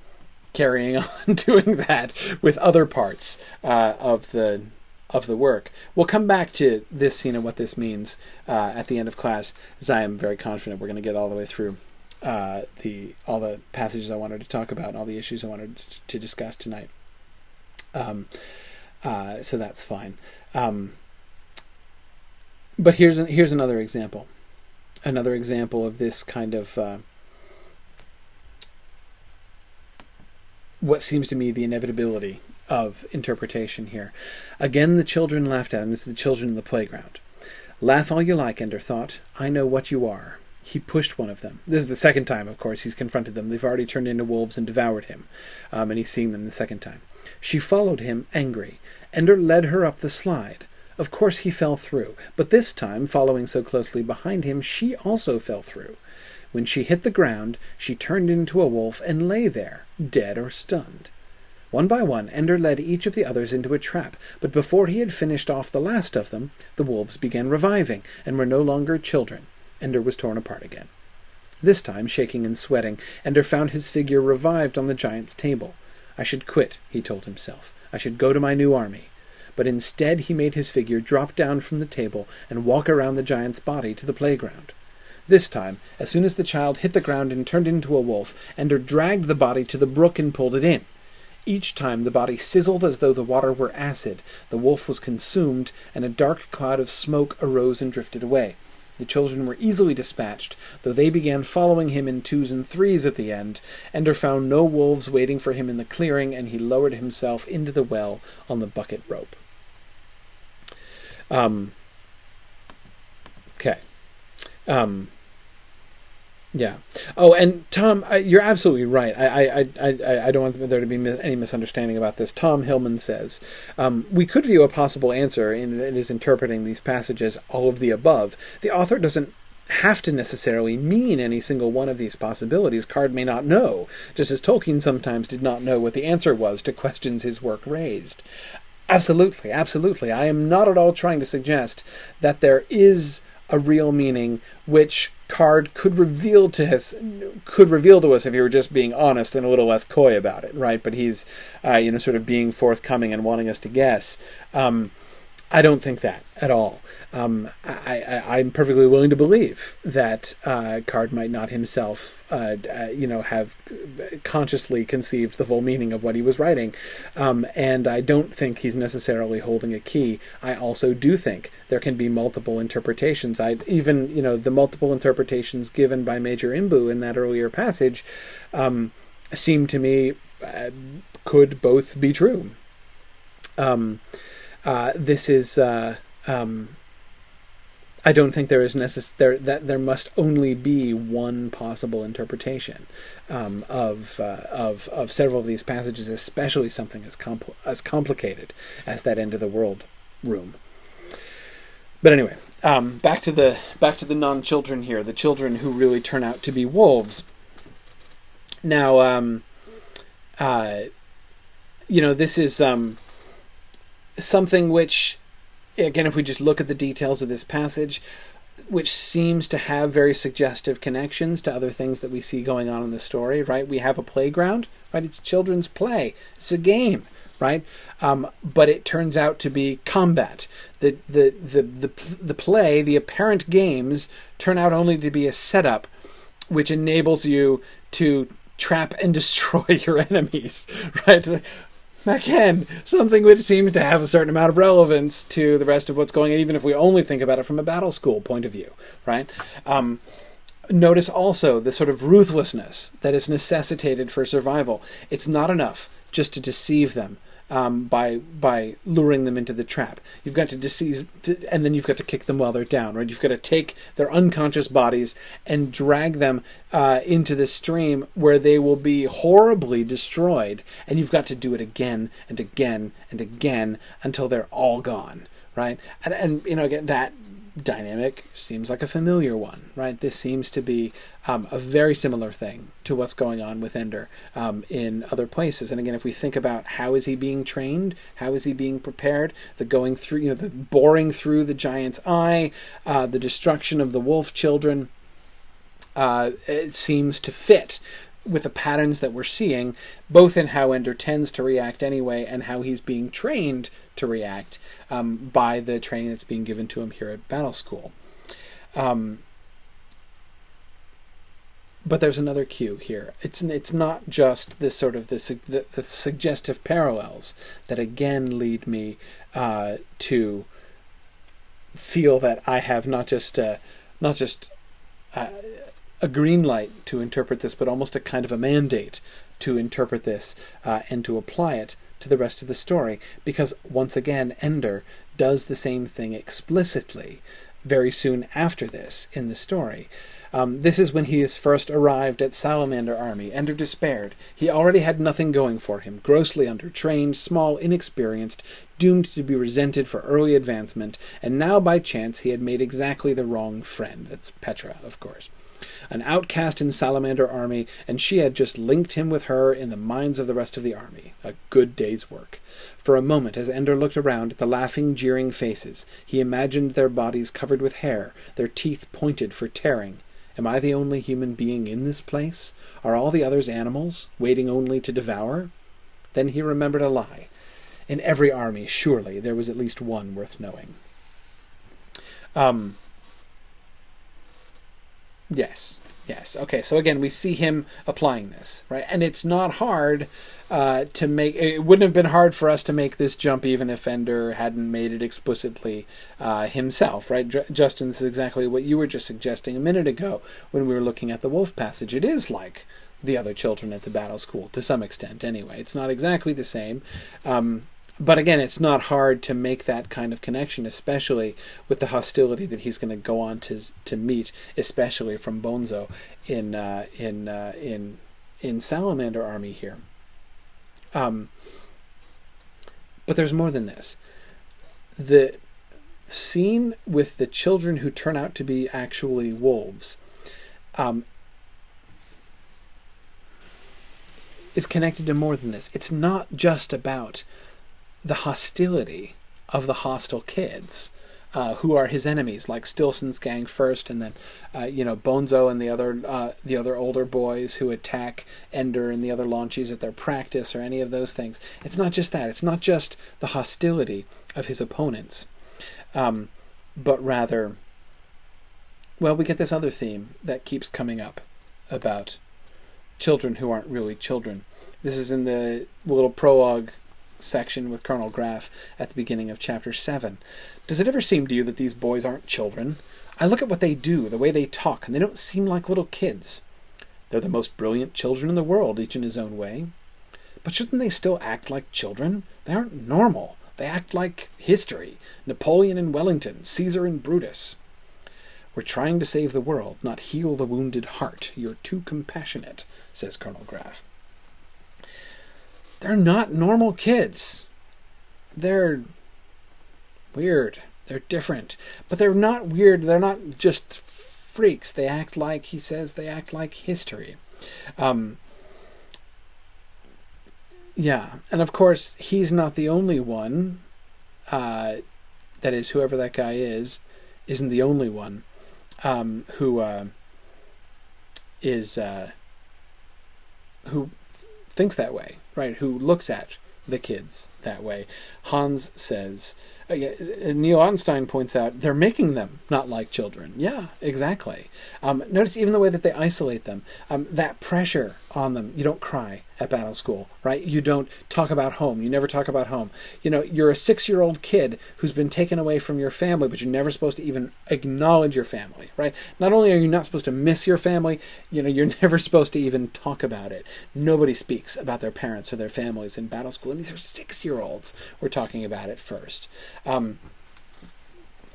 A: carrying on doing that with other parts of the work. We'll come back to this scene and what this means at the end of class, as I am very confident we're going to get all the way through all the passages I wanted to talk about and all the issues I wanted to discuss tonight. So that's fine. But here's another example. Another example of this kind of what seems to me the inevitability of interpretation here. Again, the children laughed at him. This is the children in the playground. Laugh all you like, Ender thought. I know what you are. He pushed one of them. This is the second time, of course, he's confronted them. They've already turned into wolves and devoured him. And he's seeing them the second time. She followed him, angry. Ender led her up the slide. Of course he fell through, but this time, following so closely behind him, she also fell through. When she hit the ground, she turned into a wolf and lay there, dead or stunned. One by one, Ender led each of the others into a trap, but before he had finished off the last of them, the wolves began reviving, and were no longer children. Ender was torn apart again. This time, shaking and sweating, Ender found his figure revived on the giant's table. I should quit, he told himself. I should go to my new army. But instead he made his figure drop down from the table and walk around the giant's body to the playground. This time, as soon as the child hit the ground and turned into a wolf, Ender dragged the body to the brook and pulled it in. Each time the body sizzled as though the water were acid, the wolf was consumed, and a dark cloud of smoke arose and drifted away. The children were easily dispatched, though they began following him in 2s and 3s at the end. Ender found no wolves waiting for him in the clearing, and he lowered himself into the well on the bucket rope. Okay. Yeah. Oh, and Tom, you're absolutely right. I don't want there to be any misunderstanding about this. Tom Hillman says, we could view a possible answer in his interpreting these passages, all of the above. The author doesn't have to necessarily mean any single one of these possibilities. Card may not know, just as Tolkien sometimes did not know what the answer was to questions his work raised. Absolutely, absolutely. I am not at all trying to suggest that there is a real meaning which Card could reveal to us if he were just being honest and a little less coy about it, right? But he's, sort of being forthcoming and wanting us to guess. I don't think that at all. I'm perfectly willing to believe that Card might not himself, have consciously conceived the full meaning of what he was writing. And I don't think he's necessarily holding a key. I also do think there can be multiple interpretations. The multiple interpretations given by Major Imbu in that earlier passage seem to me could both be true. This is. I don't think there is that there must only be one possible interpretation of several of these passages, especially something as complicated as that end of the world room. But anyway, back to the non-children here, the children who really turn out to be wolves. Now, this is something which, again, if we just look at the details of this passage, which seems to have very suggestive connections to other things that we see going on in the story, right? We have a playground, right? It's children's play. It's a game, right? But it turns out to be combat. The play, the apparent games, turn out only to be a setup which enables you to trap and destroy your enemies, right? Again, something which seems to have a certain amount of relevance to the rest of what's going on, even if we only think about it from a battle school point of view, right? Notice also the sort of ruthlessness that is necessitated for survival. It's not enough just to deceive them by luring them into the trap. You've got to deceive, and then you've got to kick them while they're down, right? You've got to take their unconscious bodies and drag them into the stream where they will be horribly destroyed, and you've got to do it again and again and again until they're all gone, right? And again, that dynamic seems like a familiar one, right? This seems to be a very similar thing to what's going on with Ender in other places. And again, if we think about how is he being trained, how is he being prepared, the going through, the boring through the giant's eye, the destruction of the wolf children, it seems to fit with the patterns that we're seeing, both in how Ender tends to react anyway and how he's being trained to react by the training that's being given to him here at Battle School. But there's another cue here. It's not just this sort of the suggestive parallels that again lead me to feel that I have not just a green light to interpret this, but almost a kind of a mandate to interpret this and to apply it to the rest of the story. Because once again, Ender does the same thing explicitly very soon after this in the story. This is when he is first arrived at Salamander Army. Ender despaired. He already had nothing going for him. Grossly undertrained, small, inexperienced, doomed to be resented for early advancement, and now by chance he had made exactly the wrong friend. That's Petra, of course. An outcast in Salamander Army, and she had just linked him with her in the minds of the rest of the army. A good day's work. For a moment, as Ender looked around at the laughing, jeering faces, he imagined their bodies covered with hair, their teeth pointed for tearing. Am I the only human being in this place? Are all the others animals, waiting only to devour? Then he remembered a lie. In every army, surely, there was at least one worth knowing. Yes. Okay, so again, we see him applying this, right? And it's not hard to make... It wouldn't have been hard for us to make this jump even if Ender hadn't made it explicitly himself, right? Justin, this is exactly what you were just suggesting a minute ago when we were looking at the wolf passage. It is like the other children at the battle school, to some extent, anyway. It's not exactly the same. But again, it's not hard to make that kind of connection, especially with the hostility that he's going to go on to meet, especially from Bonzo in Salamander Army here. But there's more than this. The scene with the children who turn out to be actually wolves is connected to more than this. It's not just about the hostility of the hostile kids who are his enemies, like Stilson's gang first, and then Bonzo and the other older boys who attack Ender and the other launchies at their practice, or any of those things. It's not just that. It's not just the hostility of his opponents, but rather, well, we get this other theme that keeps coming up about children who aren't really children. This is in the little prologue section with Colonel Graff at the beginning of chapter 7. Does it ever seem to you that these boys aren't children? I look at what they do, the way they talk, and they don't seem like little kids. They're the most brilliant children in the world, each in his own way. But shouldn't they still act like children? They aren't normal. They act like history. Napoleon and Wellington, Caesar and Brutus. We're trying to save the world, not heal the wounded heart. You're too compassionate, says Colonel Graff. They're not normal kids. They're weird. They're different. But they're not weird. They're not just freaks. They act like, he says, they act like history. Yeah. And of course, he's not the only one. That is, whoever that guy is, isn't the only one who thinks that way, right? Who looks at the kids that way. Hans says, Neil Ottenstein points out, they're making them not like children. Yeah, exactly. Notice even the way that they isolate them, that pressure on them. You don't cry at battle school, right? You don't talk about home. You never talk about home. You're a 6-year-old kid who's been taken away from your family, but you're never supposed to even acknowledge your family, right? Not only are you not supposed to miss your family, you're never supposed to even talk about it. Nobody speaks about their parents or their families in battle school, and these are 6-year-olds we're talking about it first.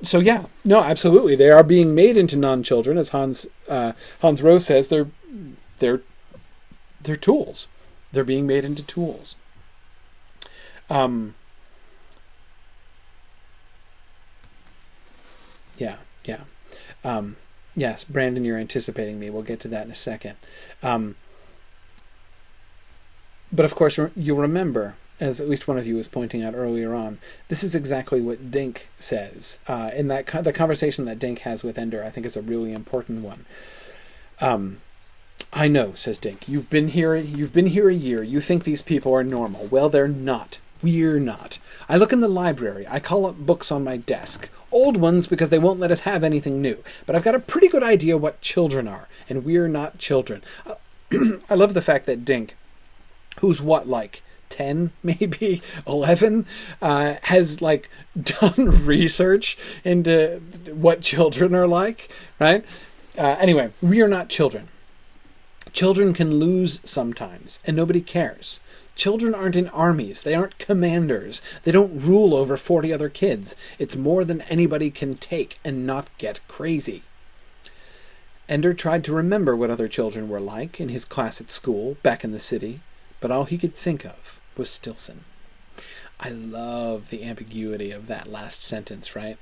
A: So yeah, no, absolutely, they are being made into non-children, as Hans Rose says. They're tools. They're being made into tools. Yeah. Yes, Brandon, you're anticipating me. We'll get to that in a second. But of course, you'll remember, as at least one of you was pointing out earlier on, this is exactly what Dink says. In that the conversation that Dink has with Ender, I think is a really important one. I know, says Dink. You've been here a year. You think these people are normal. Well, they're not. We're not. I look in the library. I call up books on my desk. Old ones because they won't let us have anything new. But I've got a pretty good idea what children are, and we're not children. I love the fact that Dink, who's what, like 10, maybe 11, has done research into what children are like, right? Anyway, we are not children. Children can lose sometimes, and nobody cares. Children aren't in armies. They aren't commanders. They don't rule over 40 other kids. It's more than anybody can take and not get crazy. Ender tried to remember what other children were like in his class at school, back in the city, but all he could think of was Stilson. I love the ambiguity of that last sentence, right?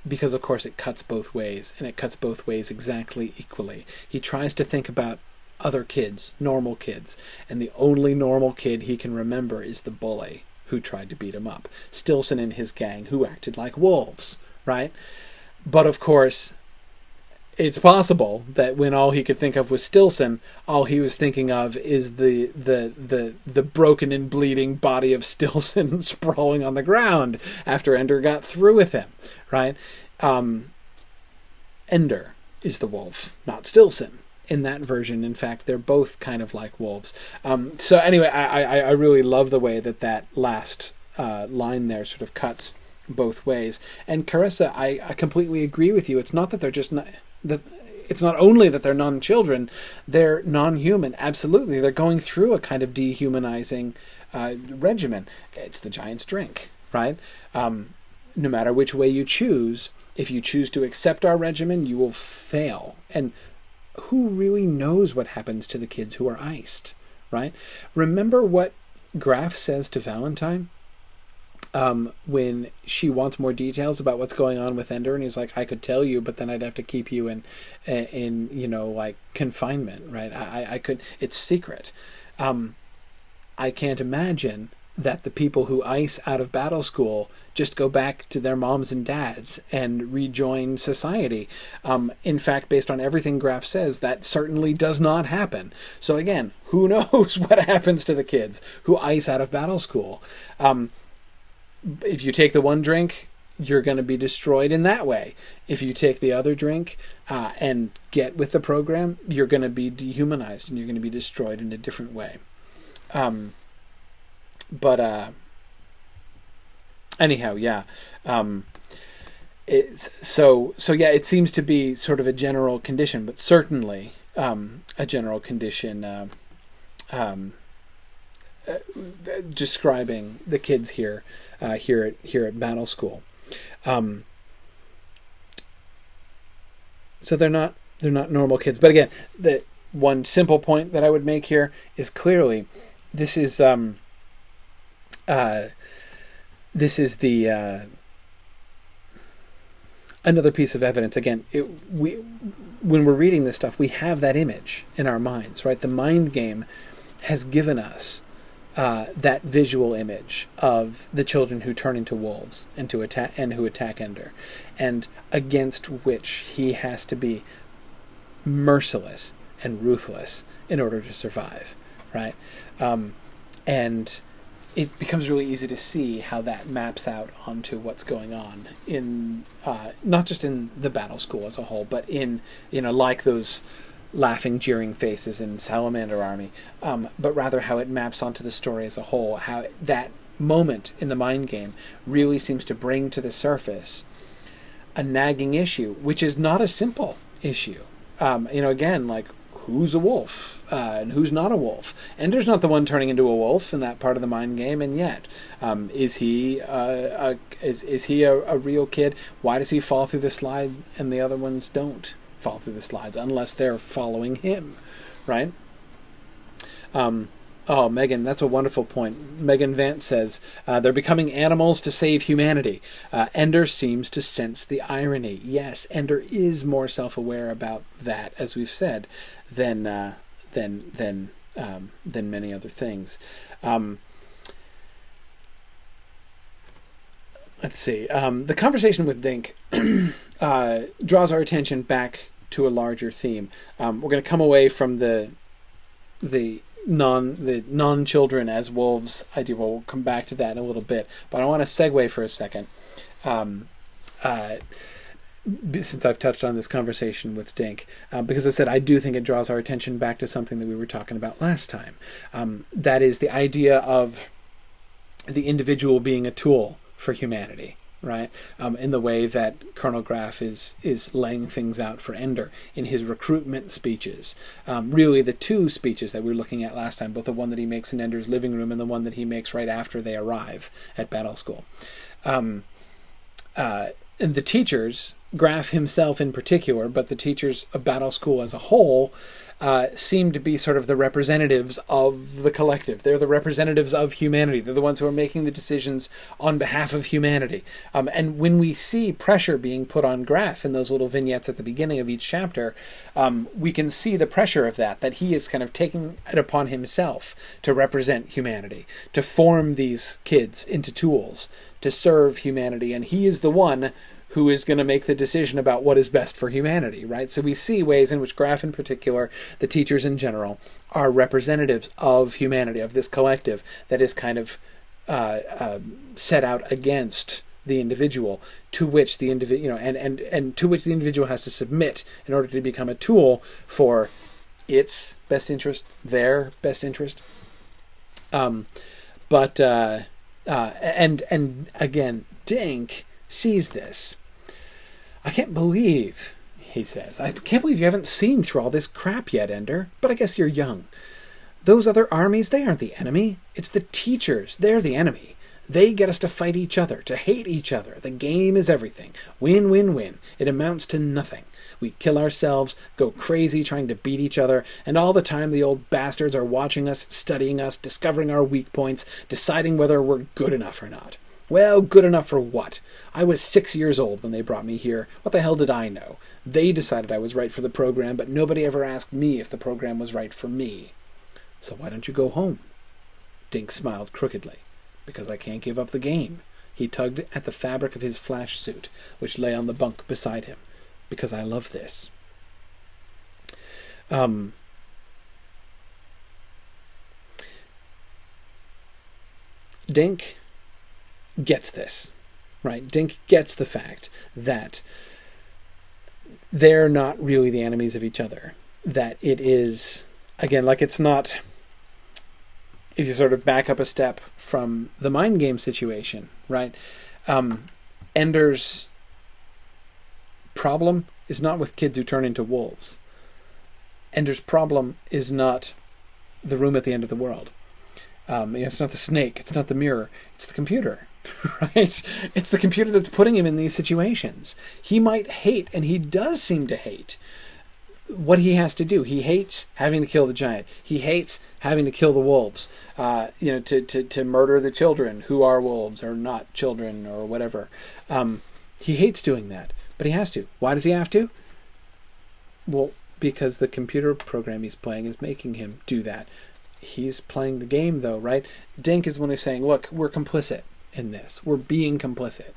A: Because, of course, it cuts both ways, and it cuts both ways exactly equally. He tries to think about other kids, normal kids, and the only normal kid he can remember is the bully who tried to beat him up. Stilson and his gang, who acted like wolves, right? But, of course, it's possible that when all he could think of was Stilson, all he was thinking of is the broken and bleeding body of Stilson sprawling on the ground after Ender got through with him, right? Ender is the wolf, not Stilson. In that version, in fact, they're both kind of like wolves. So anyway, I really love the way that last line there sort of cuts both ways. And Carissa, I completely agree with you. It's not that they're just not... that it's not only that they're non-children, they're non-human. Absolutely, they're going through a kind of dehumanizing regimen. It's the giant's drink, right? No matter which way you choose, if you choose to accept our regimen, you will fail. And who really knows what happens to the kids who are iced, right? Remember what Graff says to Valentine? When she wants more details about what's going on with Ender, and he's like, I could tell you, but then I'd have to keep you in like confinement, right? I could, it's secret. I can't imagine that the people who ice out of battle school just go back to their moms and dads and rejoin society. In fact, based on everything Graff says, that certainly does not happen. So again, who knows what happens to the kids who ice out of battle school? If you take the one drink, you're going to be destroyed in that way. If you take the other drink and get with the program, you're going to be dehumanized and you're going to be destroyed in a different way. Anyhow, yeah. It seems to be sort of a general condition, but certainly a general condition describing the kids here at Battle School. So they're not normal kids. But again, the one simple point that I would make here is clearly this is the another piece of evidence. Again, when we're reading this stuff, we have that image in our minds, right? The mind game has given us that visual image of the children who turn into wolves and who attack Ender, and against which he has to be merciless and ruthless in order to survive, right? And it becomes really easy to see how that maps out onto what's going on in not just in the battle school as a whole, but in like those laughing, jeering faces in Salamander Army, but rather how it maps onto the story as a whole, how that moment in the mind game really seems to bring to the surface a nagging issue, which is not a simple issue. Again, like, who's a wolf and who's not a wolf? Ender's not the one turning into a wolf in that part of the mind game, and yet, is he a real kid? Why does he fall through the slide and the other ones don't fall through the slides unless they're following him, right? Megan, that's a wonderful point. Megan Vance says, they're becoming animals to save humanity. Ender seems to sense the irony. Yes, Ender is more self-aware about that, as we've said, than many other things. Let's see. The conversation with Dink draws our attention back to a larger theme. We're going to come away from the non-children as wolves idea. We'll come back to that in a little bit, but I want to segue for a second, since I've touched on this conversation with Dink, because I said I do think it draws our attention back to something that we were talking about last time. That is the idea of the individual being a tool for humanity, right? In the way that Colonel Graff is laying things out for Ender in his recruitment speeches. Really the two speeches that we were looking at last time, both the one that he makes in Ender's living room and the one that he makes right after they arrive at Battle School. and the teachers, Graff himself in particular, but the teachers of Battle School as a whole, seem to be sort of the representatives of the collective. They're the representatives of humanity. They're the ones who are making the decisions on behalf of humanity. And when we see pressure being put on Graff in those little vignettes at the beginning of each chapter, we can see the pressure of that he is kind of taking it upon himself to represent humanity, to form these kids into tools, to serve humanity. And he is the one who is going to make the decision about what is best for humanity, right? So we see ways in which Graff in particular, the teachers in general, are representatives of humanity, of this collective that is kind of set out against the individual, to which the individual, and to which the individual has to submit in order to become a tool for its best interest, their best interest. And again, Dink sees this. I can't believe, he says, I can't believe you haven't seen through all this crap yet, Ender. But I guess you're young. Those other armies, they aren't the enemy. It's the teachers. They're the enemy. They get us to fight each other, to hate each other. The game is everything. Win, win, win. It amounts to nothing. We kill ourselves, go crazy trying to beat each other, and all the time the old bastards are watching us, studying us, discovering our weak points, deciding whether we're good enough or not. Well, good enough for what? I was 6 years old when they brought me here. What the hell did I know? They decided I was right for the program, but nobody ever asked me if the program was right for me. So why don't you go home? Dink smiled crookedly. Because I can't give up the game. He tugged at the fabric of his flash suit, which lay on the bunk beside him. Because I love this. Dink gets this, right? Dink gets the fact that they're not really the enemies of each other. That it is, again, like it's not, if you sort of back up a step from the mind game situation, right? Ender's problem is not with kids who turn into wolves. Ender's problem is not the room at the end of the world. It's not the snake. It's not the mirror. It's the computer. Right? It's the computer that's putting him in these situations. He might hate, and he does seem to hate, what he has to do. He hates having to kill the giant. He hates having to kill the wolves. To murder the children who are wolves or not children or whatever. He hates doing that, but he has to. Why does he have to? Well, because the computer program he's playing is making him do that. He's playing the game, though, right? Dink is the one who's saying, look, we're complicit in this. We're being complicit.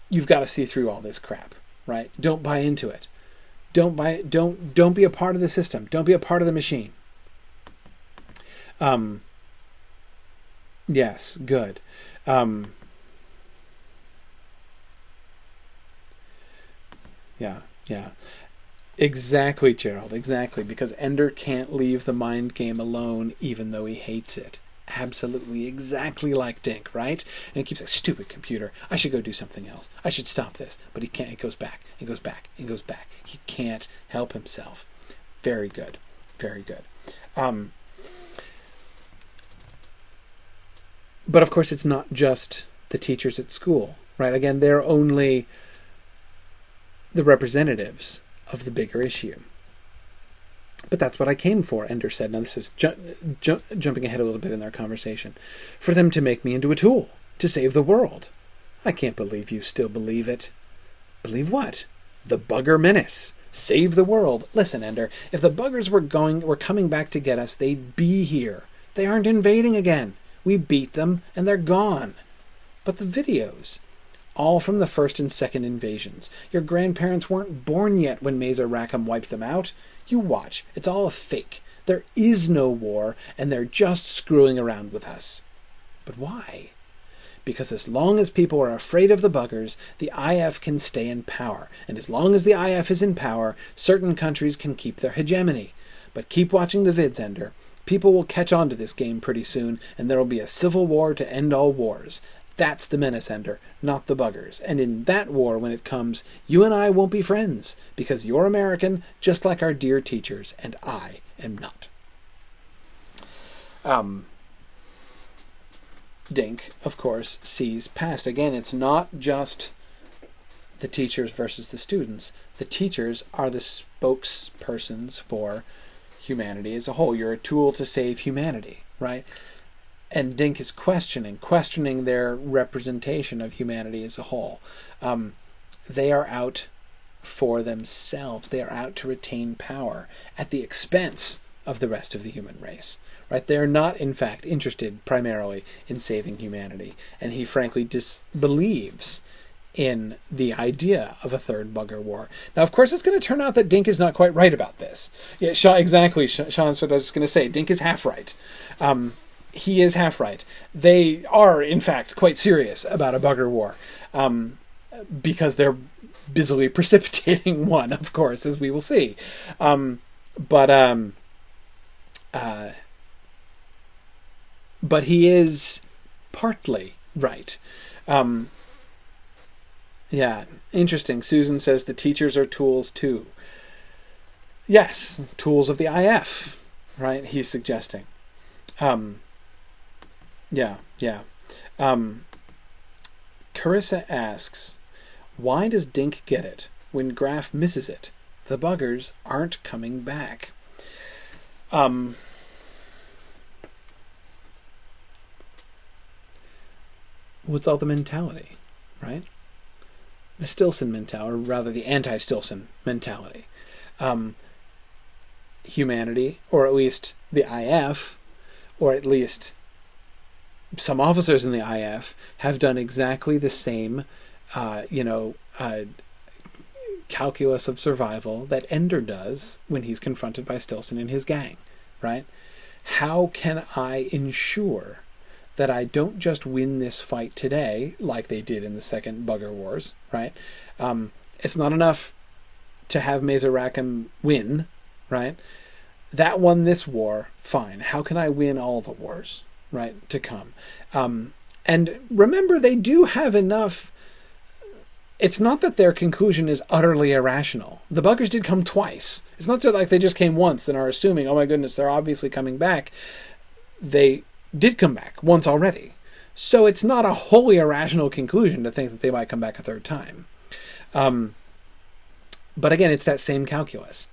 A: You've got to see through all this crap, right? Don't buy into it. Don't be a part of the system. Don't be a part of the machine. Yes, good. Yeah. Exactly, Gerald, exactly, because Ender can't leave the mind game alone even though he hates it. Absolutely, exactly like Dink, right? And he keeps like, stupid computer, I should go do something else. I should stop this. But he can't. He goes back, and goes back, and goes back. He can't help himself. Very good. Very good. But of course, it's not just the teachers at school, right? Again, they're only the representatives of the bigger issue. But that's what I came for, Ender said. Now this is jumping ahead a little bit in their conversation. For them to make me into a tool, to save the world. I can't believe you still believe it. Believe what? The bugger menace. Save the world. Listen, Ender, if the buggers were coming back to get us, they'd be here. They aren't invading again. We beat them, and they're gone. But the videos, all from the first and second invasions. Your grandparents weren't born yet when Mesa Rackham wiped them out. You watch. It's all a fake. There is no war, and they're just screwing around with us. But why? Because as long as people are afraid of the buggers, the IF can stay in power. And as long as the IF is in power, certain countries can keep their hegemony. But keep watching the vids, Ender. People will catch on to this game pretty soon, and there will be a civil war to end all wars. That's the menace, Ender, not the buggers. And in that war, when it comes, you and I won't be friends, because you're American, just like our dear teachers, and I am not. Dink, of course, sees past. Again, it's not just the teachers versus the students. The teachers are the spokespersons for humanity as a whole. You're a tool to save humanity, right? And Dink is questioning their representation of humanity as a whole. They are out for themselves. They are out to retain power at the expense of the rest of the human race. Right? They're not, in fact, interested primarily in saving humanity. And he frankly disbelieves in the idea of a third bugger war. Now, of course, it's going to turn out that Dink is not quite right about this. Yeah, exactly. Sean's what I was just going to say. Dink is half right. He is half right. They are, in fact, quite serious about a bugger war, because they're busily precipitating one, of course, as we will see. But he is partly right. Yeah, interesting. Susan says the teachers are tools too. Yes, tools of the IF, right? He's suggesting. Yeah. Carissa asks, why does Dink get it when Graff misses it? The buggers aren't coming back. What's all the mentality, right? The Stilson mentality, or rather the anti-Stilson mentality. Humanity, or at least the IF, or at least some officers in the IF, have done exactly the same, calculus of survival that Ender does when he's confronted by Stilson and his gang, right? How can I ensure that I don't just win this fight today, like they did in the second Bugger Wars, right? It's not enough to have Mazer Rackham win, right? That won this war, fine. How can I win all the wars, right, to come? And remember, they do have enough. It's not that their conclusion is utterly irrational. The buggers did come twice. It's not like they just came once and are assuming, oh my goodness, they're obviously coming back. They did come back once already. So it's not a wholly irrational conclusion to think that they might come back a third time. But again, it's that same calculus.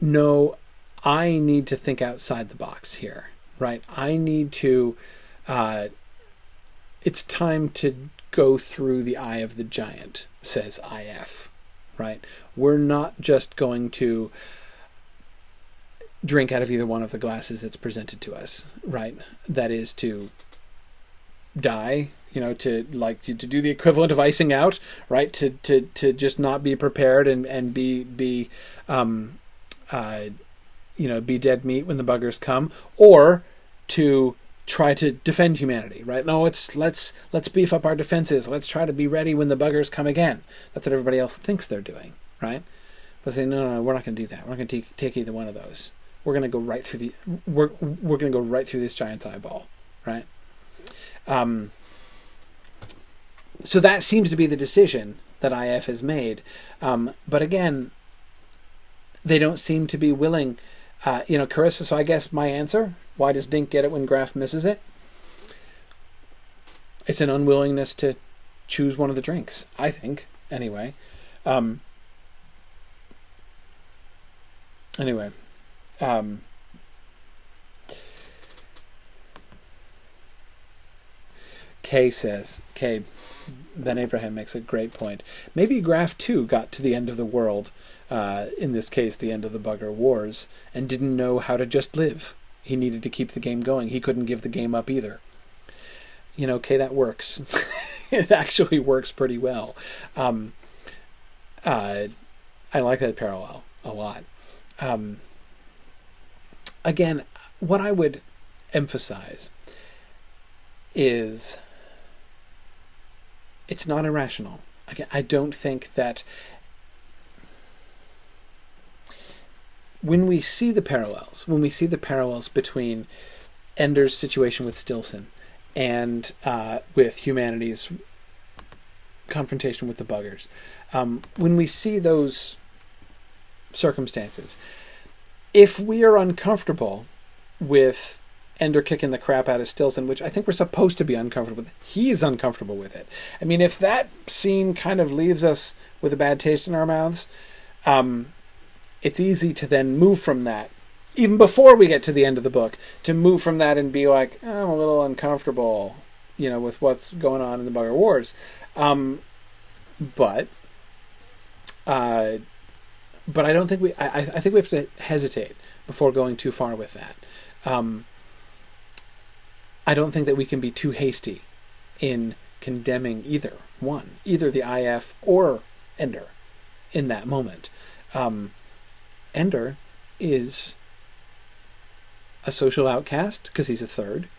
A: No, I need to think outside the box here, right? I need to, it's time to go through the eye of the giant, says IF, right? We're not just going to drink out of either one of the glasses that's presented to us, right? That is to die, to do the equivalent of icing out, right? To just not be prepared and be dead meat when the buggers come, or to try to defend humanity, right? No, let's beef up our defenses. Let's try to be ready when the buggers come again. That's what everybody else thinks they're doing, right? But say, no, we're not going to do that. We're not going to take either one of those. We're going to go right through we're going to go right through this giant's eyeball, right? So that seems to be the decision that IF has made. But again, they don't seem to be willing. Carissa, so I guess my answer, why does Dink get it when Graff misses it? It's an unwillingness to choose one of the drinks, I think, anyway. Kay Ben Abraham makes a great point. Maybe Graff too got to the end of the world, in this case the end of the Bugger Wars, and didn't know how to just live. He needed to keep the game going. He couldn't give the game up either. Kay, that works. It actually works pretty well. I like that parallel a lot. Again, what I would emphasize is it's not irrational. Again, I don't think that when we see the parallels between Ender's situation with Stilson and with humanity's confrontation with the buggers, when we see those circumstances, if we are uncomfortable with Ender kicking the crap out of Stilson, which I think we're supposed to be uncomfortable with. He's uncomfortable with it. I mean, if that scene kind of leaves us with a bad taste in our mouths, it's easy to then move from that, even before we get to the end of the book, to move from that and be like, I'm a little uncomfortable, with what's going on in the Bugger Wars. But I don't think I think we have to hesitate before going too far with that. I don't think that we can be too hasty in condemning either the IF or Ender in that moment. Ender is a social outcast because he's a third.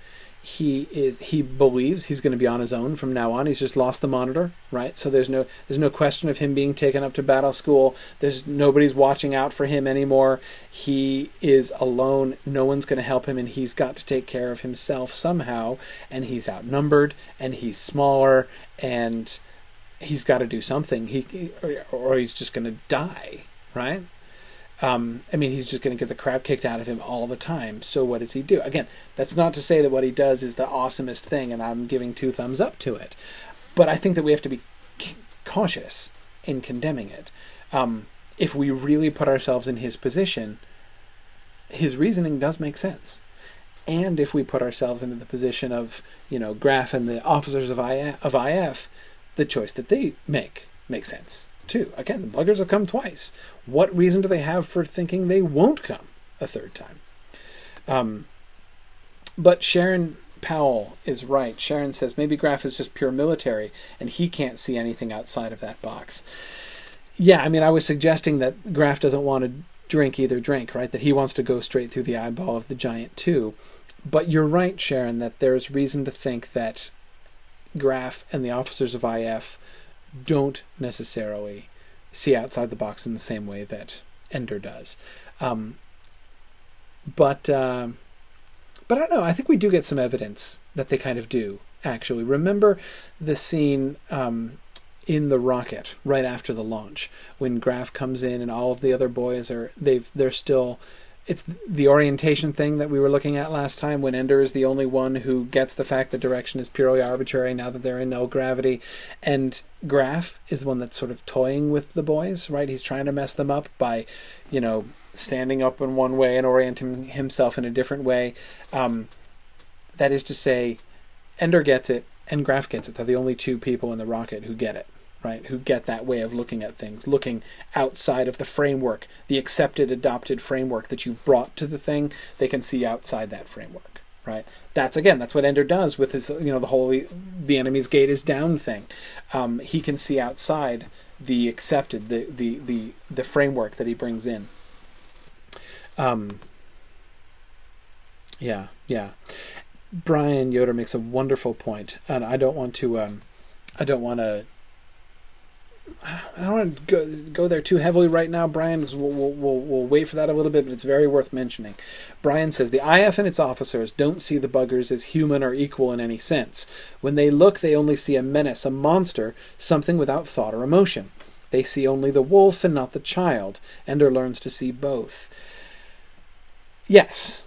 A: He believes he's going to be on his own from now on. He's just lost the monitor, right? So there's no question of him being taken up to battle school. Nobody's watching out for him anymore. He is alone. No one's going to help him, and he's got to take care of himself somehow. And he's outnumbered, and he's smaller, and he's got to do something. Or he's just going to die, right? He's just going to get the crap kicked out of him all the time. So what does he do? Again, that's not to say that what he does is the awesomest thing, and I'm giving 2 thumbs up to it. But I think that we have to be cautious in condemning it. If we really put ourselves in his position, his reasoning does make sense. And if we put ourselves into the position of, Graff and the officers of IF, the choice that they make makes sense too. Again, the buggers have come twice. What reason do they have for thinking they won't come a third time? But Sharon Powell is right. Sharon says maybe Graff is just pure military and he can't see anything outside of that box. Yeah, I was suggesting that Graff doesn't want to drink, right? That he wants to go straight through the eyeball of the giant too. But you're right, Sharon, that there's reason to think that Graff and the officers of IF don't necessarily see outside the box in the same way that Ender does. But I don't know. I think we do get some evidence that they kind of do, actually. Remember the scene in the rocket right after the launch when Graff comes in and all of the other boys they're still... It's the orientation thing that we were looking at last time when Ender is the only one who gets the fact that direction is purely arbitrary now that they're in no gravity. And Graff is the one that's sort of toying with the boys, right? He's trying to mess them up by, standing up in one way and orienting himself in a different way. That is to say, Ender gets it and Graff gets it. They're the only 2 people in the rocket who get it. Right, who get that way of looking at things, looking outside of the framework, the accepted, adopted framework that you've brought to the thing. They can see outside that framework, right? That's what Ender does with his, the enemy's gate is down thing. He can see outside the accepted, the framework that he brings in. Yeah. Brian Yoder makes a wonderful point, and I don't want to go there too heavily right now, Brian, because we'll wait for that a little bit, but it's very worth mentioning. Brian says, the IF and its officers don't see the buggers as human or equal in any sense. When they look, they only see a menace, a monster, something without thought or emotion. They see only the wolf and not the child. Ender learns to see both. Yes,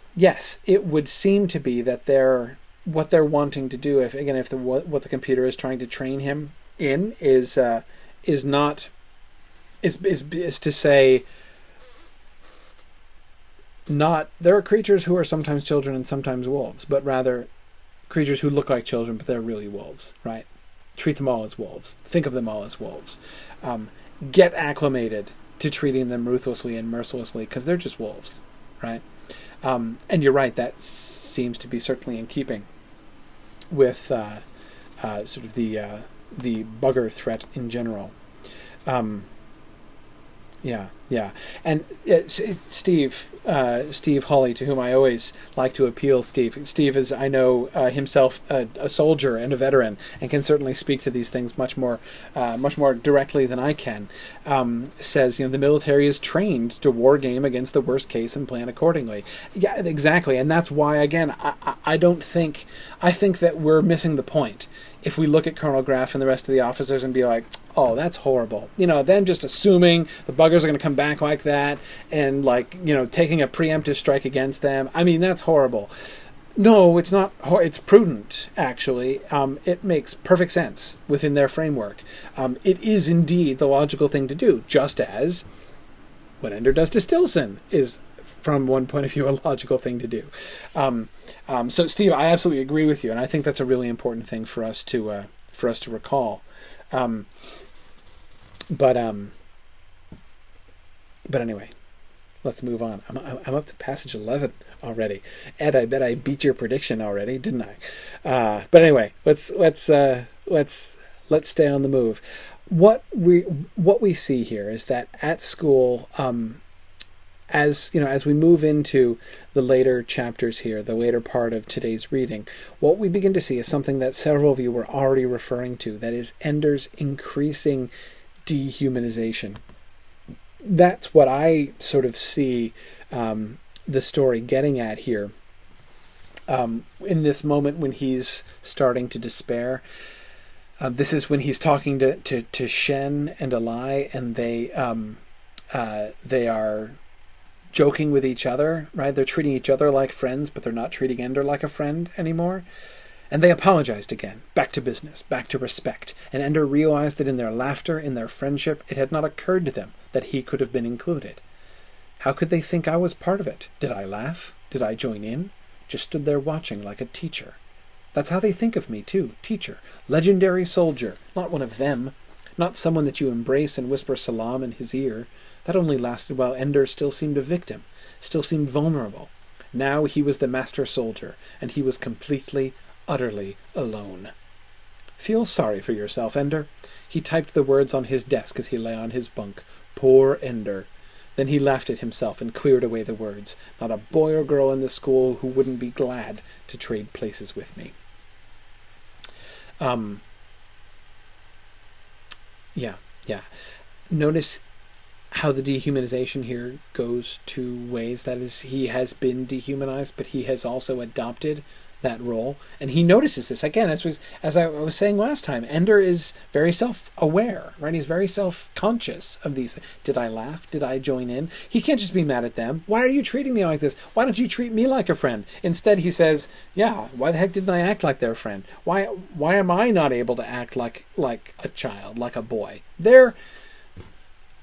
A: it would seem to be that what they're wanting to do, if what the computer is trying to train him in is to say, not there are creatures who are sometimes children and sometimes wolves, but rather creatures who look like children but they're really wolves, right? Treat them all as wolves. Think of them all as wolves. Get acclimated to treating them ruthlessly and mercilessly because they're just wolves, right? And you're right, that seems to be certainly in keeping with sort of the bugger threat in general. And Steve Hawley, to whom I always like to appeal. Steve is, I know, himself a soldier and a veteran, and can certainly speak to these things much more directly than I can. Says, the military is trained to war game against the worst case and plan accordingly. Yeah, exactly, and that's why, again, I think that we're missing the point if we look at Colonel Graff and the rest of the officers and be like, oh, that's horrible. Them just assuming the buggers are going to come back like that and taking a preemptive strike against them. That's horrible. No, it's not. It's prudent, actually. It makes perfect sense within their framework. It is indeed the logical thing to do, just as what Ender does to Stilson is, from one point of view, a logical thing to do. So, Steve, I absolutely agree with you, and I think that's a really important thing for us to recall. But anyway, let's move on. I'm up to passage 11 already. Ed, I bet I beat your prediction already, didn't I? But anyway, let's stay on the move. What we see here is that at school, as we move into the later chapters here, the later part of today's reading, what we begin to see is something that several of you were already referring to. That is Ender's increasing dehumanization. That's what I sort of see the story getting at here. In this moment when he's starting to despair, this is when he's talking to Shen and Alai, and they are joking with each other, right? They're treating each other like friends, but they're not treating Ender like a friend anymore. And they apologized again, back to business, back to respect. And Ender realized that in their laughter, in their friendship, it had not occurred to them that he could have been included. How could they think I was part of it? Did I laugh? Did I join in? Just stood there watching like a teacher. That's how they think of me, too. Teacher. Legendary soldier. Not one of them. Not someone that you embrace and whisper salam in his ear. That only lasted while Ender still seemed a victim, still seemed vulnerable. Now he was the master soldier, and he was completely, utterly alone. Feel sorry for yourself, Ender. He typed the words on his desk as he lay on his bunk. Poor Ender. Then he laughed at himself and cleared away the words. Not a boy or girl in the school who wouldn't be glad to trade places with me. Yeah. Notice how the dehumanization here goes two ways. That is, he has been dehumanized, but he has also adopted that role. And he notices this. Again, as I was saying last time, Ender is very self-aware, right? He's very self-conscious of these things. Did I laugh? Did I join in? He can't just be mad at them. Why are you treating me like this? Why don't you treat me like a friend? Instead, he says, yeah, why the heck didn't I act like their friend? Why am I not able to act like a child, like a boy? They're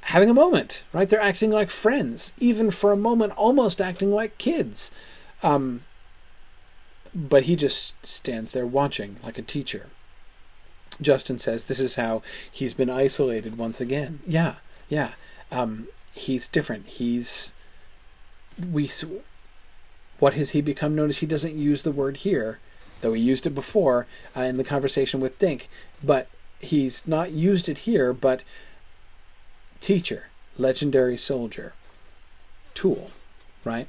A: having a moment, right? They're acting like friends, even for a moment, almost acting like kids. But he just stands there watching like a teacher. Justin says this is how he's been isolated once again. Yeah. He's different. What has he become? Notice he doesn't use the word here, though he used it before in the conversation with Dink. But he's not used it here, but teacher, legendary soldier, tool, right?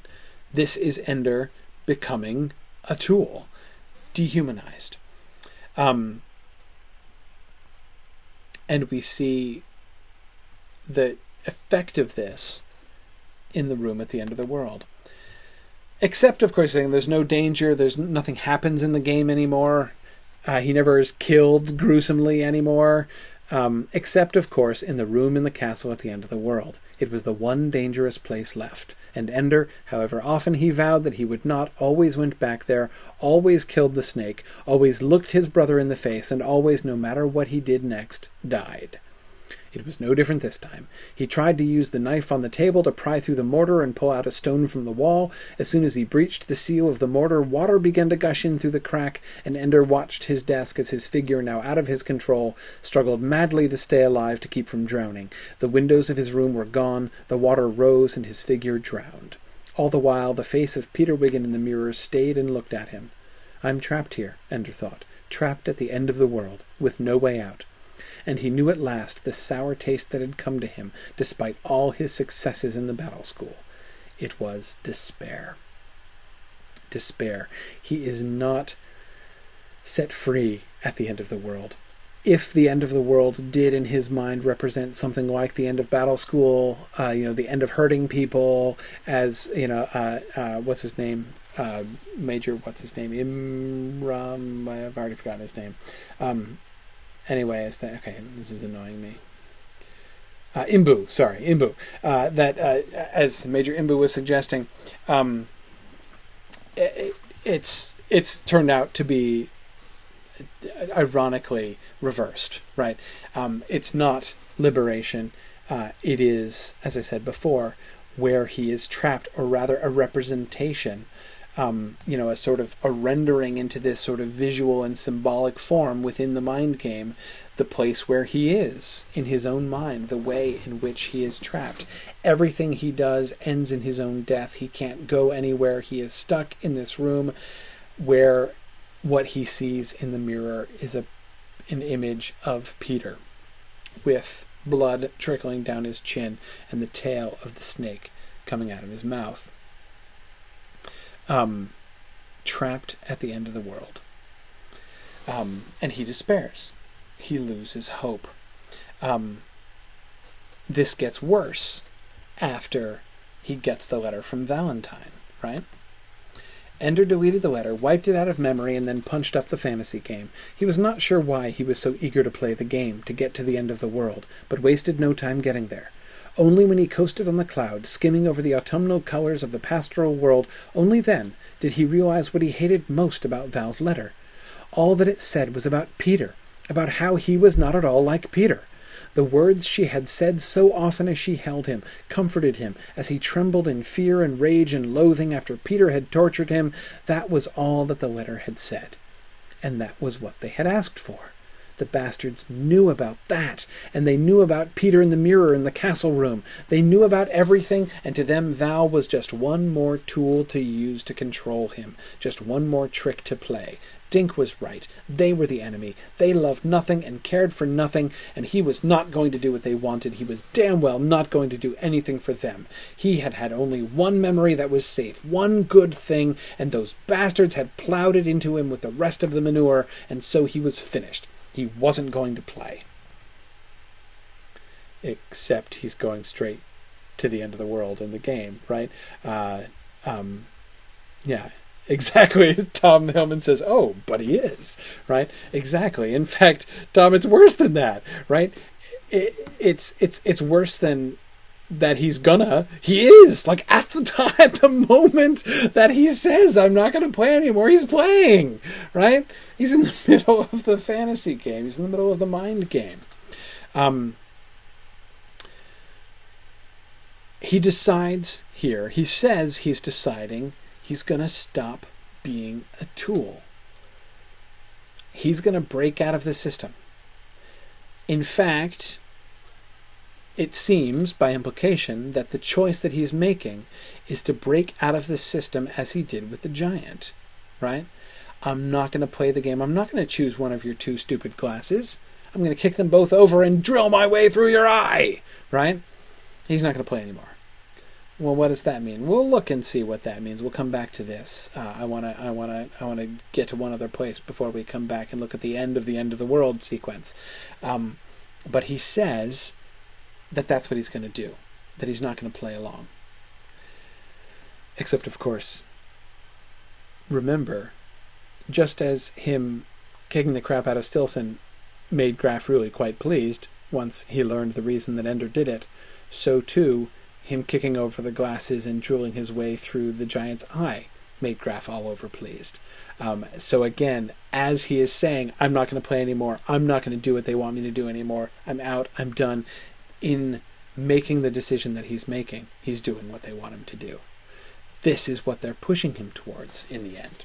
A: This is Ender becoming a tool, dehumanized. And we see the effect of this in the room at the end of the world. Except, of course, saying there's no danger, nothing happens in the game anymore. He never is killed gruesomely anymore. Except, of course, in the room in the castle at the end of the world. It was the one dangerous place left. And Ender, however often he vowed that he would not, always went back there, always killed the snake, always looked his brother in the face, and always, no matter what he did next, died. It was no different this time. He tried to use the knife on the table to pry through the mortar and pull out a stone from the wall. As soon as he breached the seal of the mortar, water began to gush in through the crack, and Ender watched his desk as his figure, now out of his control, struggled madly to stay alive to keep from drowning. The windows of his room were gone, the water rose, and his figure drowned. All the while, the face of Peter Wiggin in the mirror stayed and looked at him. I'm trapped here, Ender thought, trapped at the end of the world, with no way out. And he knew at last the sour taste that had come to him, despite all his successes in the battle school. It was despair. Despair. He is not set free at the end of the world. If the end of the world did, in his mind, represent something like the end of battle school, the end of hurting people, as, what's his name? Major, what's his name? Imram, I've already forgotten his name. Anyway, this is annoying me. Imbu. As Major Imbu was suggesting, it's it's turned out to be ironically reversed, right? It's not liberation. It is, as I said before, where he is trapped, or rather a representation, a sort of a rendering into this sort of visual and symbolic form within the mind game, the place where he is in his own mind, the way in which he is trapped. Everything he does ends in his own death. He can't go anywhere. He is stuck in this room where what he sees in the mirror is an image of Peter with blood trickling down his chin and the tail of the snake coming out of his mouth. Trapped at the end of the world. And he despairs. He loses hope. This gets worse after he gets the letter from Valentine, right? Ender deleted the letter, wiped it out of memory, and then punched up the fantasy game. He was not sure why he was so eager to play the game, to get to the end of the world, but wasted no time getting there. Only when he coasted on the clouds, skimming over the autumnal colors of the pastoral world, only then did he realize what he hated most about Val's letter. All that it said was about Peter, about how he was not at all like Peter. The words she had said so often as she held him comforted him as he trembled in fear and rage and loathing after Peter had tortured him. That was all that the letter had said. And that was what they had asked for. The bastards knew about that, and they knew about Peter in the mirror in the castle room. They knew about everything, and to them Val was just one more tool to use to control him, just one more trick to play. Dink was right. They were the enemy. They loved nothing and cared for nothing, and he was not going to do what they wanted. He was damn well not going to do anything for them. He had had only one memory that was safe, one good thing, and those bastards had plowed it into him with the rest of the manure, and so he was finished. He wasn't going to play. Except he's going straight to the end of the world in the game, right? Yeah. Exactly. Tom Hillman says, "Oh, but he is," right? Exactly. In fact, Tom, it's worse than that, right? It's worse than that. He is, like, at the moment that he says, "I'm not going to play anymore," he's playing, right? He's in the middle of the fantasy game. He's in the middle of the mind game. He decides here. He says he's deciding he's going to stop being a tool. He's going to break out of the system. In fact, it seems, by implication, that the choice that he's making is to break out of the system as he did with the giant, right? I'm not going to play the game. I'm not going to choose one of your two stupid glasses. I'm going to kick them both over and drill my way through your eye, right? He's not going to play anymore. Well, what does that mean? We'll look and see what that means. We'll come back to this. I want to get to one other place before we come back and look at the end of the world sequence. But he says that that's what he's going to do. That he's not going to play along. Except, of course, remember, just as him kicking the crap out of Stilson made Graff really quite pleased once he learned the reason that Ender did it, so too him kicking over the glasses and drilling his way through the giant's eye made Graff all over pleased. So again, as he is saying, I'm not going to play anymore, I'm not going to do what they want me to do anymore, I'm out, I'm done, in making the decision that he's making, he's doing what they want him to do. This is what they're pushing him towards in the end.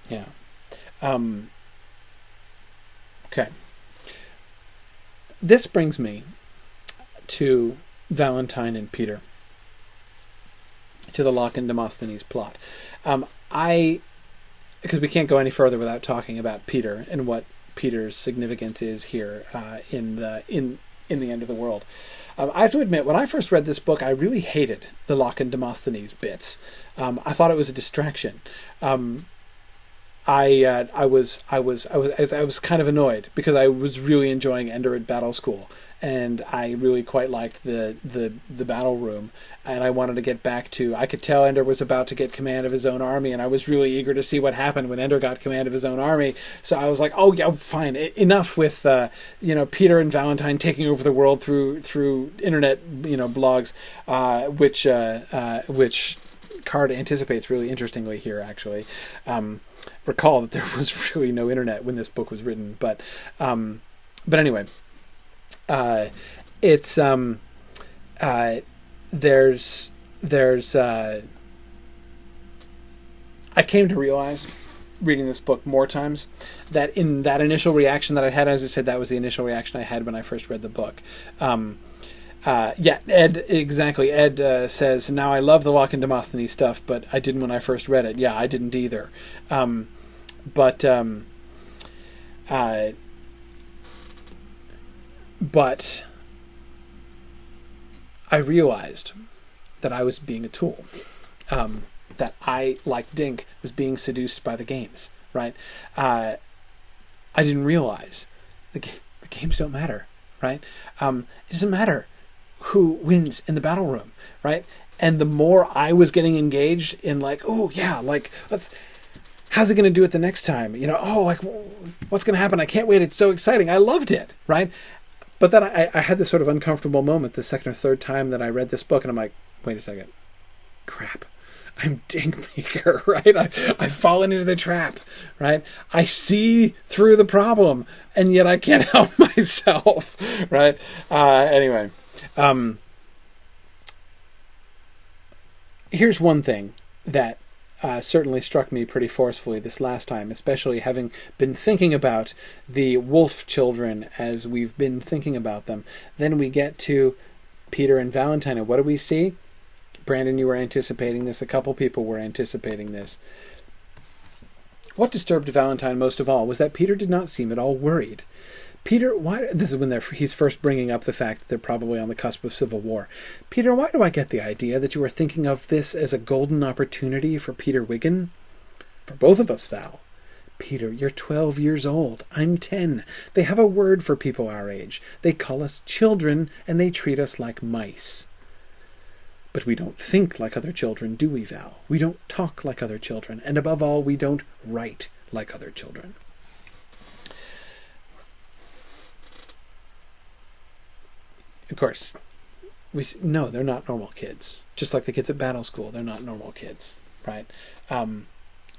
A: Yeah. Okay. This brings me to Valentine and Peter, to the Locke and Demosthenes plot. Because we can't go any further without talking about Peter and what Peter's significance is here in the end of the world. I have to admit, when I first read this book, I really hated the Locke and Demosthenes bits. I thought it was a distraction. I was kind of annoyed because I was really enjoying Ender at Battle School, and I really quite liked the battle room, and I wanted to get back to. I could tell Ender was about to get command of his own army, and I was really eager to see what happened when Ender got command of his own army. So I was like, "Oh yeah, fine, enough with Peter and Valentine taking over the world through internet blogs, which Card anticipates really interestingly here, actually." Recall that there was really no internet when this book was written, but anyway, it's there's I came to realize, reading this book more times, that in that initial reaction that I had, as I said, that was the initial reaction I had when I first read the book. Ed, exactly. Ed says, now I love the Lock and Demosthenes stuff, but I didn't when I first read it. Yeah, I didn't either. But I realized that I was being a tool. That I, like Dink, was being seduced by the games, right? I didn't realize the games don't matter, right? It doesn't matter who wins in the battle room, right? And the more I was getting engaged in how's it going to do it the next time? What's going to happen? I can't wait. It's so exciting. I loved it, right? But then I had this sort of uncomfortable moment the second or third time that I read this book, and I'm like, wait a second. Crap. I'm Dinkmaker, right? I've fallen into the trap, right? I see through the problem, and yet I can't help myself, right? Anyway. Here's one thing that certainly struck me pretty forcefully this last time, especially having been thinking about the wolf children as we've been thinking about them. Then we get to Peter and Valentine, and what do we see? Brandon, you were anticipating this. A couple people were anticipating this. What disturbed Valentine most of all was that Peter did not seem at all worried. Peter, why? This is when he's first bringing up the fact that they're probably on the cusp of civil war. Peter, why do I get the idea that you are thinking of this as a golden opportunity for Peter Wiggin? For both of us, Val. Peter, you're 12 years old. I'm 10. They have a word for people our age. They call us children, and they treat us like mice. But we don't think like other children, do we, Val? We don't talk like other children, and above all, we don't write like other children. Of course, no, they're not normal kids. Just like the kids at Battle School, they're not normal kids, right?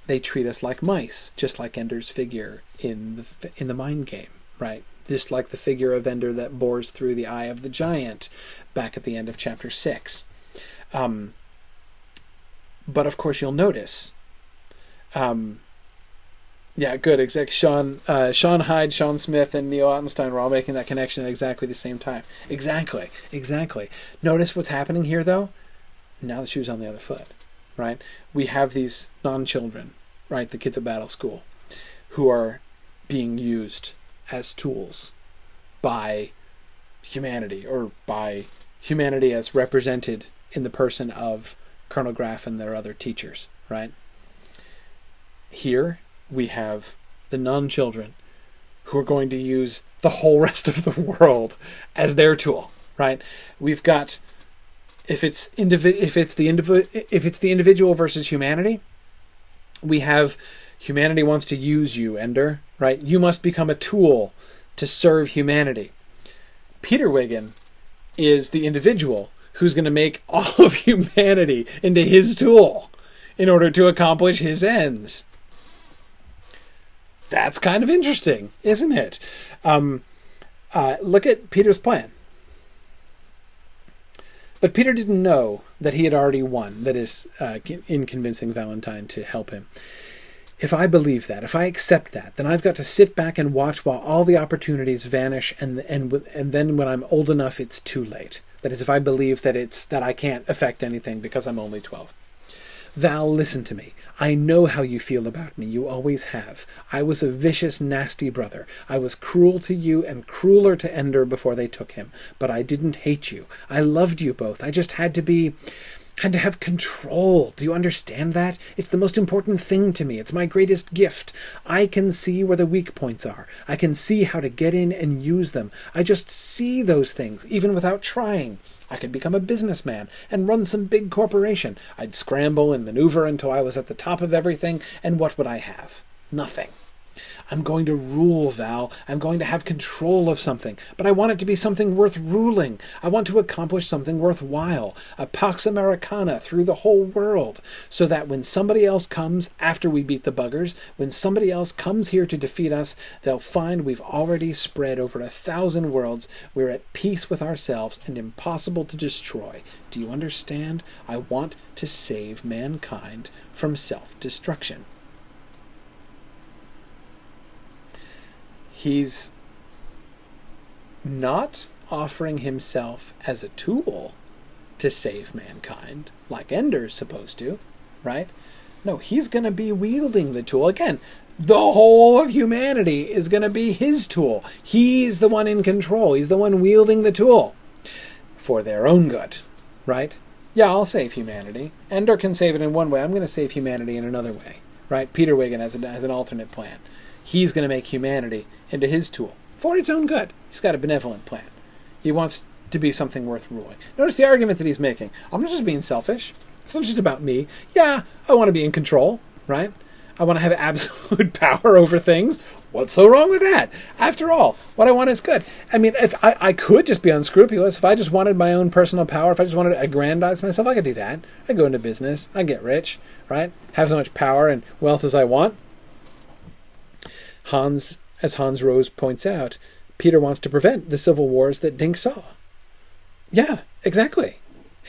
A: They treat us like mice, just like Ender's figure in the mind game, right? Just like the figure of Ender that bores through the eye of the giant back at the end of chapter 6. But of course, you'll notice. Yeah, good. Exactly. Sean Hyde, Sean Smith, and Neil Ottenstein were all making that connection at exactly the same time. Exactly. Notice what's happening here, though? Now the shoe's on the other foot, right? We have these non-children, right, the kids at Battle School, who are being used as tools by humanity, or by humanity as represented in the person of Colonel Graff and their other teachers, right? Here we have the non-children who are going to use the whole rest of the world as their tool, right? We've got, if it's the individual versus humanity, we have humanity wants to use you, Ender, right? You must become a tool to serve humanity. Peter Wiggin is the individual who's going to make all of humanity into his tool in order to accomplish his ends. That's kind of interesting, isn't it? Look at Peter's plan. But Peter didn't know that he had already won, that is, in convincing Valentine to help him. If I believe that, if I accept that, then I've got to sit back and watch while all the opportunities vanish, and then when I'm old enough, it's too late. That is, if I believe that I can't affect anything because I'm only 12. Val, listen to me. I know how you feel about me. You always have. I was a vicious, nasty brother. I was cruel to you and crueler to Ender before they took him. But I didn't hate you. I loved you both. I just had to be... and to have control. Do you understand that? It's the most important thing to me. It's my greatest gift. I can see where the weak points are. I can see how to get in and use them. I just see those things, even without trying. I could become a businessman and run some big corporation. I'd scramble and maneuver until I was at the top of everything, and what would I have? Nothing. I'm going to rule, Val. I'm going to have control of something, but I want it to be something worth ruling. I want to accomplish something worthwhile, a Pax Americana through the whole world, so that when somebody else comes after we beat the buggers, when somebody else comes here to defeat us, they'll find we've already spread over 1,000 worlds. We're at peace with ourselves and impossible to destroy. Do you understand? I want to save mankind from self-destruction. He's not offering himself as a tool to save mankind, like Ender's supposed to, right? No, he's going to be wielding the tool. Again, the whole of humanity is going to be his tool. He's the one in control. He's the one wielding the tool for their own good, right? Yeah, I'll save humanity. Ender can save it in one way. I'm going to save humanity in another way, right? Peter Wiggin has an alternate plan. He's going to make humanity into his tool for its own good. He's got a benevolent plan. He wants to be something worth ruling. Notice the argument that he's making. I'm not just being selfish. It's not just about me. Yeah, I want to be in control, right? I want to have absolute power over things. What's so wrong with that? After all, what I want is good. I mean, if I could just be unscrupulous. If I just wanted my own personal power, if I just wanted to aggrandize myself, I could do that. I'd go into business. I'd get rich, right? Have as much power and wealth as I want. As Hans Rose points out, Peter wants to prevent the civil wars that Dink saw. Yeah, exactly.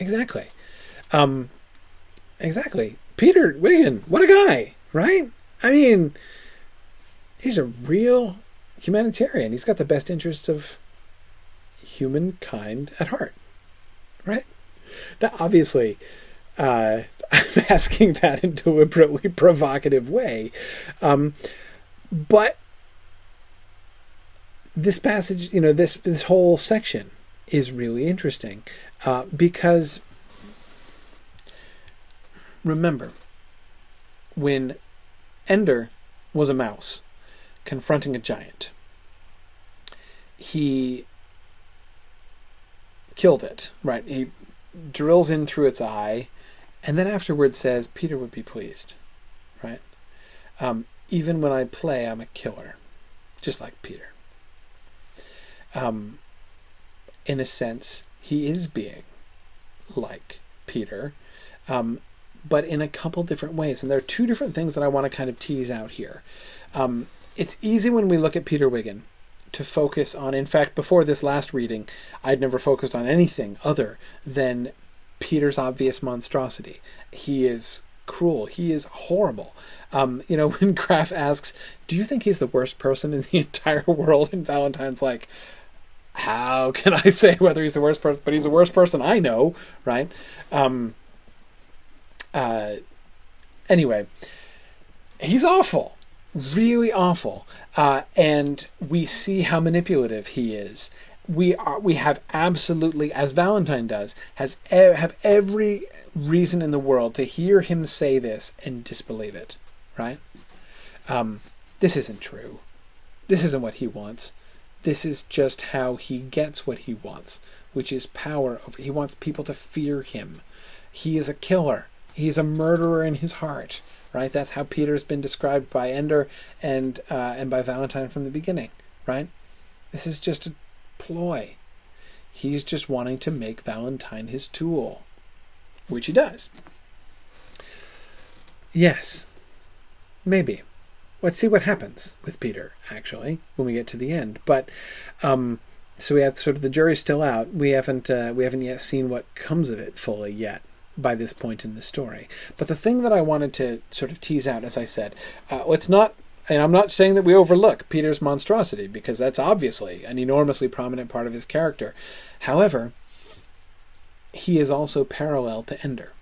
A: Exactly. Peter Wiggin, what a guy, right? I mean, he's a real humanitarian. He's got the best interests of humankind at heart, right? Now, obviously, I'm asking that in a deliberately provocative way. But this passage, this whole section is really interesting because remember, when Ender was a mouse confronting a giant, he killed it, right? He drills in through its eye and then afterwards says, Peter would be pleased, right? Even when I play, I'm a killer, just like Peter. In a sense, he is being like Peter, but in a couple different ways. And there are two different things that I want to kind of tease out here. It's easy when we look at Peter Wiggin to focus on, in fact, before this last reading, I'd never focused on anything other than Peter's obvious monstrosity. He is cruel. He is horrible. When Graff asks, do you think he's the worst person in the entire world? And Valentine's like, how can I say whether he's the worst person? But he's the worst person I know, right? Anyway, he's awful. Really awful. And we see how manipulative he is. We have absolutely, as Valentine does, have every reason in the world to hear him say this and disbelieve it, right? This isn't true. This isn't what he wants. This is just how he gets what he wants, which is power over. He wants people to fear him. He is a killer. He is a murderer in his heart, right? That's how Peter's been described by Ender and by Valentine from the beginning, right? This is just a ploy. He's just wanting to make Valentine his tool, which he does. Yes, maybe. Let's see what happens with Peter, actually, when we get to the end. But so we have sort of the jury's still out. We haven't yet seen what comes of it fully yet by this point in the story. But the thing that I wanted to sort of tease out, as I said, let's not. And I'm not saying that we overlook Peter's monstrosity, because that's obviously an enormously prominent part of his character. However, he is also parallel to Ender.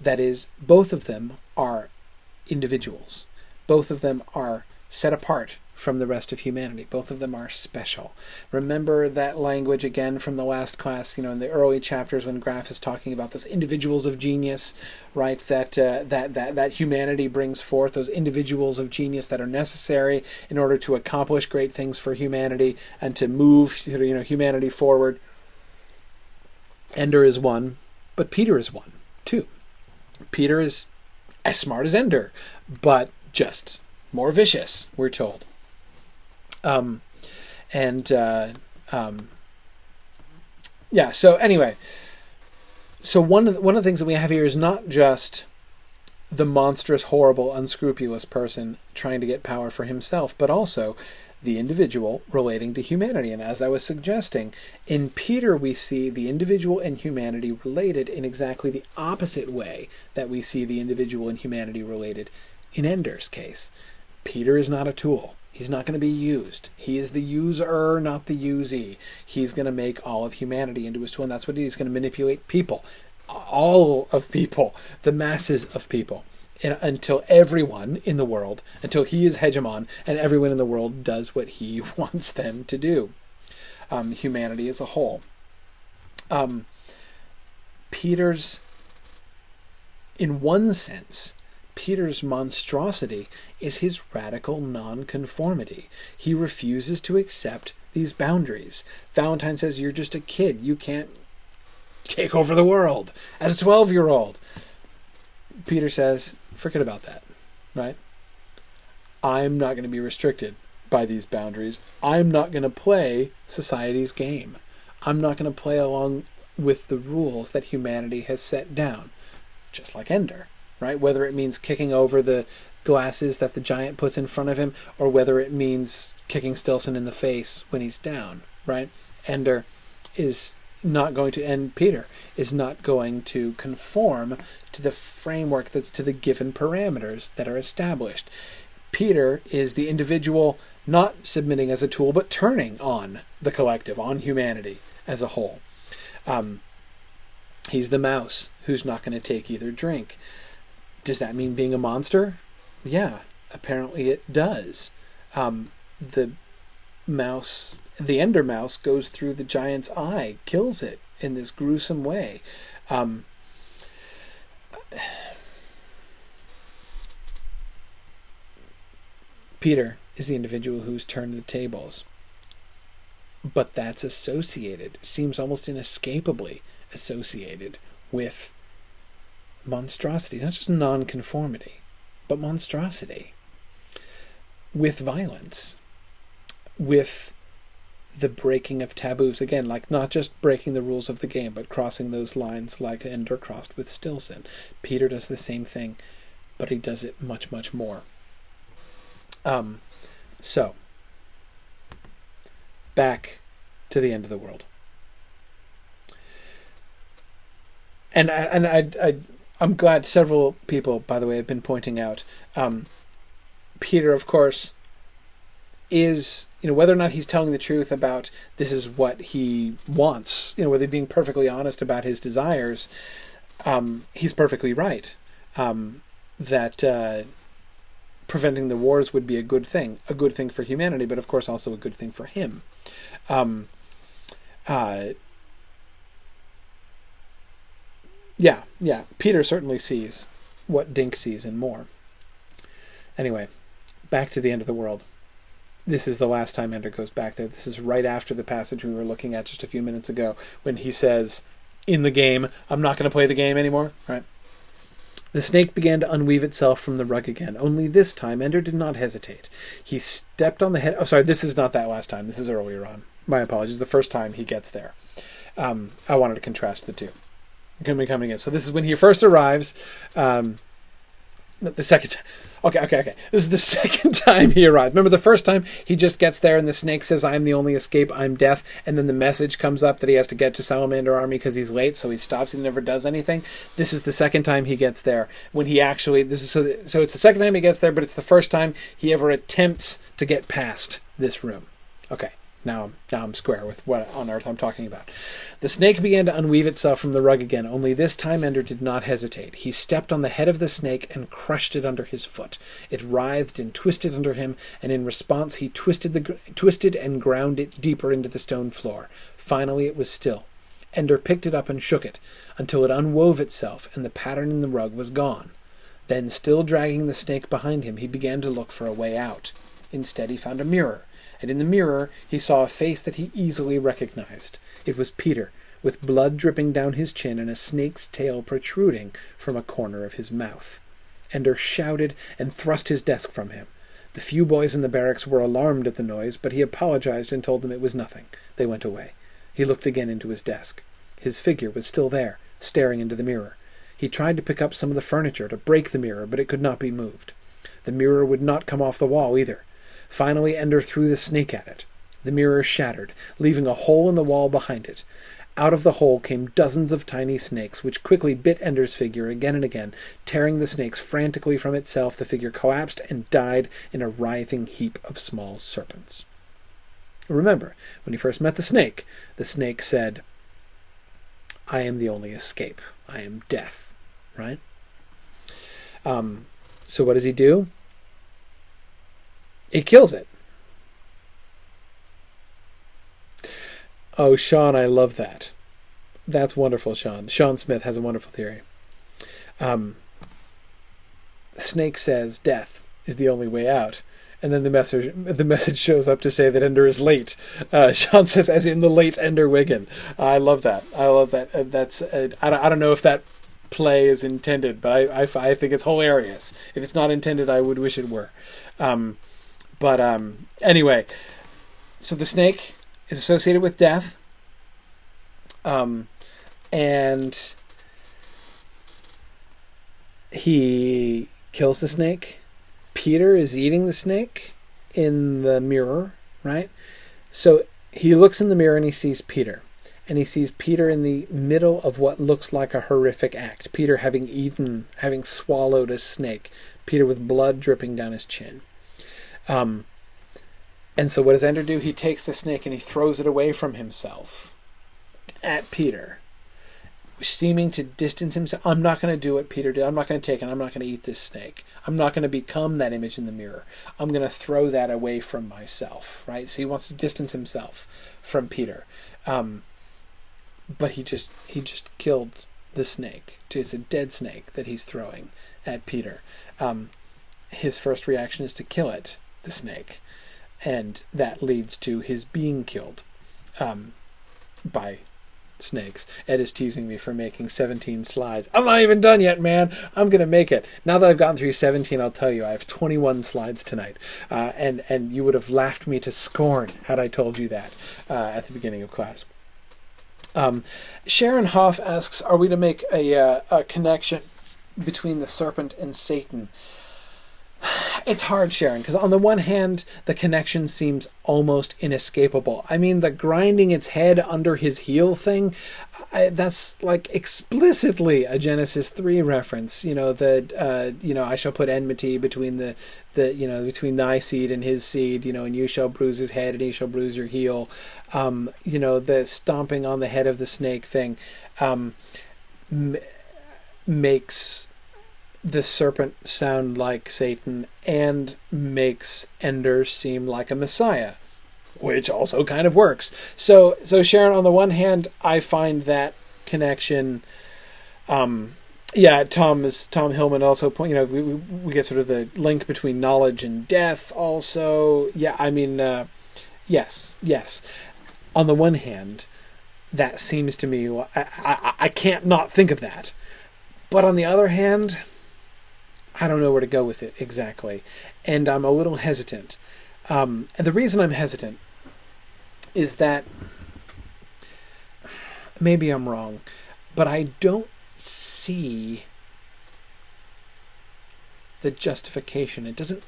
A: That is, both of them are individuals. Both of them are set apart from the rest of humanity. Both of them are special. Remember that language again from the last class, in the early chapters when Graff is talking about those individuals of genius, right? That humanity brings forth, those individuals of genius that are necessary in order to accomplish great things for humanity and to move, humanity forward. Ender is one, but Peter is one too. Peter is as smart as Ender, but just more vicious, we're told. So anyway, so one of the things that we have here is not just the monstrous, horrible, unscrupulous person trying to get power for himself, but also the individual relating to humanity. And as I was suggesting, in Peter we see the individual and humanity related in exactly the opposite way that we see the individual and humanity related in Ender's case. Peter is not a tool. He's not going to be used. He is the user, not the usee. He's going to make all of humanity into his tool, and that's what he's going to manipulate people. All of people, the masses of people, until everyone in the world, until he is hegemon, and everyone in the world does what he wants them to do. Humanity as a whole. Peter's, in one sense, Peter's monstrosity is his radical nonconformity. He refuses to accept these boundaries. Valentine says, you're just a kid. You can't take over the world as a 12-year-old. Peter says, forget about that, right? I'm not going to be restricted by these boundaries. I'm not going to play society's game. I'm not going to play along with the rules that humanity has set down, just like Ender. Right? Whether it means kicking over the glasses that the giant puts in front of him, or whether it means kicking Stilson in the face when he's down, right? Ender is not going to, and Peter is not going to conform to the framework that's to the given parameters that are established. Peter is the individual not submitting as a tool, but turning on the collective, on humanity as a whole. He's the mouse who's not going to take either drink. Does that mean being a monster? Yeah, apparently it does. The Ender mouse goes through the giant's eye, kills it in this gruesome way. Peter is the individual who's turned the tables. But that's associated, seems almost inescapably associated with monstrosity, not just nonconformity, but monstrosity, with violence, with the breaking of taboos. Again, like not just breaking the rules of the game, but crossing those lines like Ender crossed with Stilson. Peter does the same thing, but he does it much, much more. So, back to the end of the world. And I'm glad several people, by the way, have been pointing out, Peter, of course, is, whether or not he's telling the truth about this is what he wants, whether he's being perfectly honest about his desires, he's perfectly right. That preventing the wars would be a good thing for humanity, but of course also a good thing for him. Yeah, Peter certainly sees what Dink sees and more. Anyway, back to the end of the world. This is the last time Ender goes back there. This is right after the passage we were looking at just a few minutes ago when he says, in the game, I'm not going to play the game anymore, right? The snake began to unweave itself from the rug again. Only this time, Ender did not hesitate. He stepped on the head... Oh, sorry, this is not that last time. This is earlier on. My apologies. The first time he gets there. I wanted to contrast the two. Coming again. So this is when he first arrives. The second time. Okay. This is the second time he arrives. Remember the first time he just gets there and the snake says, I'm the only escape, I'm death. And then the message comes up that he has to get to Salamander Army because he's late. So he stops and never does anything. This is the second time he gets there when he actually, so it's the second time he gets there, but it's the first time he ever attempts to get past this room. Okay. now I'm square with what on earth I'm talking about. The snake began to unweave itself from the rug again, only this time Ender did not hesitate. He stepped on the head of the snake and crushed it under his foot. It writhed and twisted under him, and in response he twisted and ground it deeper into the stone floor. Finally it was still. Ender picked it up and shook it, until it unwove itself, and the pattern in the rug was gone. Then, still dragging the snake behind him, he began to look for a way out. Instead he found a mirror, and in the mirror he saw a face that he easily recognized. It was Peter, with blood dripping down his chin and a snake's tail protruding from a corner of his mouth. Ender shouted and thrust his desk from him. The few boys in the barracks were alarmed at the noise, but he apologized and told them it was nothing. They went away. He looked again into his desk. His figure was still there, staring into the mirror. He tried to pick up some of the furniture to break the mirror, but it could not be moved. The mirror would not come off the wall either. Finally, Ender threw the snake at it. The mirror shattered, leaving a hole in the wall behind it. Out of the hole came dozens of tiny snakes, which quickly bit Ender's figure again and again. Tearing the snakes frantically from itself, the figure collapsed and died in a writhing heap of small serpents. Remember, when he first met the snake said, "I am the only escape. I am death." Right? So what does he do? He kills it. Oh, Sean, I love that. That's wonderful, Sean. Sean Smith has a wonderful theory. The snake says death is the only way out. And then the message shows up to say that Ender is late. Sean says, as in the late Ender Wiggin. I love that. That's I don't know if that play is intended, but I think it's hilarious. If it's not intended, I would wish it were. Anyway, so the snake is associated with death, and he kills the snake. Peter is eating the snake in the mirror, right? So he looks in the mirror and he sees Peter. And he sees Peter in the middle of what looks like a horrific act. Peter having swallowed a snake. Peter with blood dripping down his chin. And so what does Ender do? He takes the snake and he throws it away from himself at Peter, seeming to distance himself. I'm not going to do what Peter did. I'm not going to take it. I'm not going to eat this snake. I'm not going to become that image in the mirror. I'm going to throw that away from myself, right? So he wants to distance himself from Peter. But he just killed the snake. It's a dead snake that he's throwing at Peter. His first reaction is to kill it, the snake. And that leads to his being killed by snakes. Ed is teasing me for making 17 slides. I'm not even done yet, man. I'm going to make it. Now that I've gotten through 17, I'll tell you, I have 21 slides tonight. And you would have laughed me to scorn had I told you that at the beginning of class. Sharon Hoff asks, are we to make a connection between the serpent and Satan? It's hard, Sharon, because on the one hand, the connection seems almost inescapable. I mean, the grinding its head under his heel thing, that's like explicitly a Genesis 3 reference. I shall put enmity between between thy seed and his seed, and you shall bruise his head and he shall bruise your heel. The stomping on the head of the snake thing makes the serpent sound like Satan and makes Ender seem like a Messiah, which also kind of works. So Sharon, on the one hand, I find that connection. Tom Hillman also point. We get sort of the link between knowledge and death. Also, yes. On the one hand, that seems to me. I can't not think of that. But on the other hand, I don't know where to go with it exactly. And I'm a little hesitant. And the reason I'm hesitant is that maybe I'm wrong, but I don't see the justification. It doesn't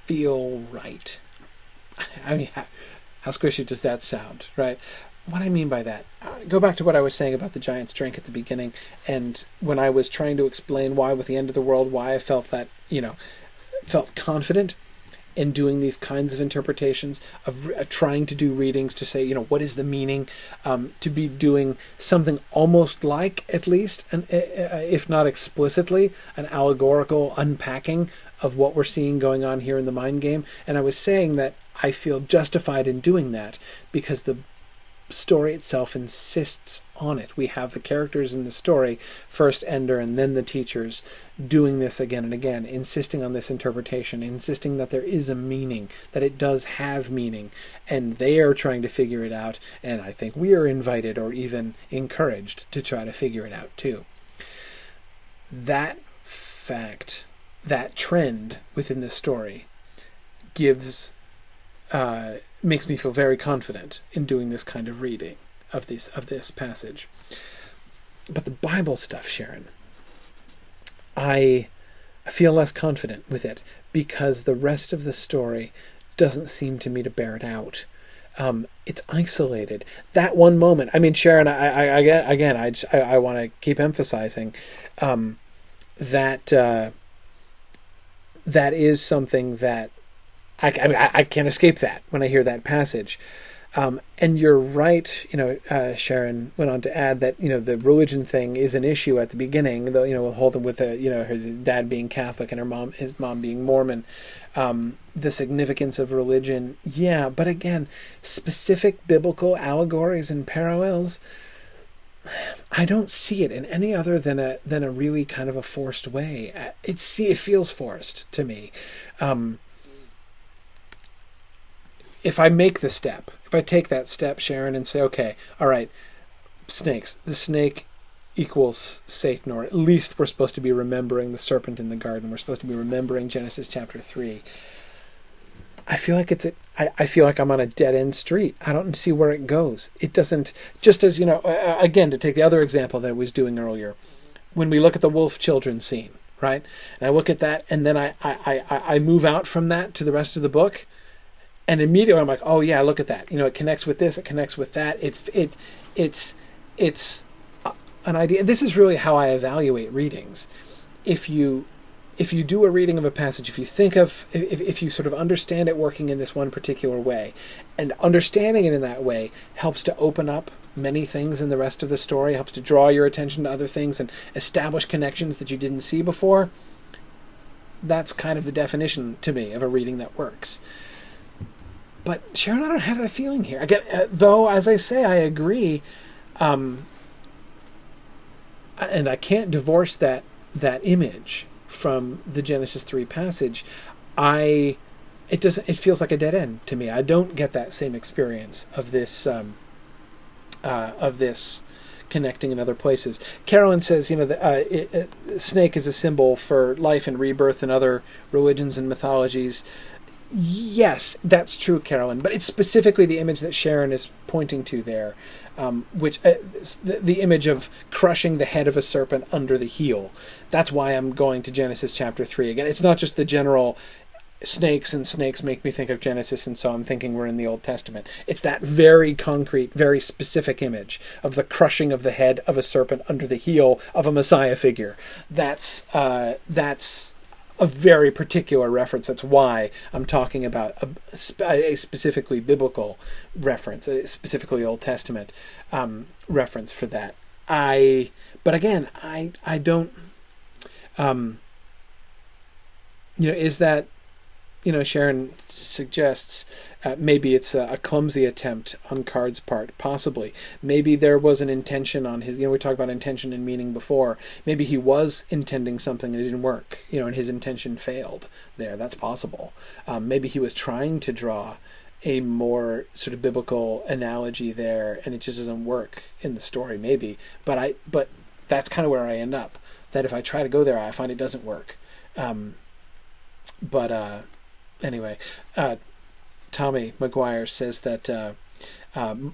A: feel right. I mean, how squishy does that sound, right? What I mean by that, go back to what I was saying about the giant's drink at the beginning, and when I was trying to explain why with the end of the world, why I felt that, felt confident. in doing these kinds of interpretations, of trying to do readings to say, what is the meaning, to be doing something almost like, at least, if not explicitly, an allegorical unpacking of what we're seeing going on here in the mind game. And I was saying that I feel justified in doing that because the story itself insists on it. We have the characters in the story, first Ender and then the teachers, doing this again and again, insisting on this interpretation, insisting that there is a meaning, that it does have meaning, and they are trying to figure it out, and I think we are invited or even encouraged to try to figure it out too. That fact, that trend within the story makes me feel very confident in doing this kind of reading of this passage. But the Bible stuff, Sharon, I feel less confident with it because the rest of the story doesn't seem to me to bear it out. It's isolated. That one moment, I mean, Sharon, I want to keep emphasizing that is something that I can't escape that when I hear that passage. And you're right, Sharon went on to add that, the religion thing is an issue at the beginning, though, we'll hold him with his dad being Catholic and his mom being Mormon. The significance of religion, yeah, but again, specific biblical allegories and parallels, I don't see it in any other than a really kind of a forced way. It feels forced to me. If I make the step, if I take that step, Sharon, and say, okay, all right, snakes, the snake equals Satan, or at least we're supposed to be remembering the serpent in the garden. We're supposed to be remembering Genesis chapter 3. I feel like I feel like I'm on a dead-end street. I don't see where it goes. It doesn't, just as, again, to take the other example that I was doing earlier, when we look at the wolf children scene, right? And I look at that, and then I move out from that to the rest of the book, and immediately I'm like, oh yeah, look at that. It connects with this, it connects with that. It's an idea. This is really how I evaluate readings. If you do a reading of a passage, if you sort of understand it working in this one particular way, and understanding it in that way helps to open up many things in the rest of the story, helps to draw your attention to other things and establish connections that you didn't see before, that's kind of the definition to me of a reading that works. But Sharon, I don't have that feeling here. Again, though, as I say, I agree, and I can't divorce that image from the Genesis 3 passage. It feels like a dead end to me. I don't get that same experience of this connecting in other places. Carolyn says, snake is a symbol for life and rebirth in other religions and mythologies. Yes, that's true, Carolyn, but it's specifically the image that Sharon is pointing to there, which the image of crushing the head of a serpent under the heel. That's why I'm going to Genesis chapter 3. Again, it's not just the general snakes make me think of Genesis, and so I'm thinking we're in the Old Testament. It's that very concrete, very specific image of the crushing of the head of a serpent under the heel of a Messiah figure. That's a very particular reference. That's why I'm talking about a specifically biblical reference, a specifically Old Testament reference for that. But again, I don't, is that, Sharon suggests maybe it's a clumsy attempt on Card's part, possibly. Maybe there was an intention on his, we talked about intention and meaning before. Maybe he was intending something and it didn't work, and his intention failed there. That's possible. Maybe he was trying to draw a more sort of biblical analogy there and it just doesn't work in the story, maybe. But that's kind of where I end up. That if I try to go there, I find it doesn't work. Anyway, Tommy McGuire says that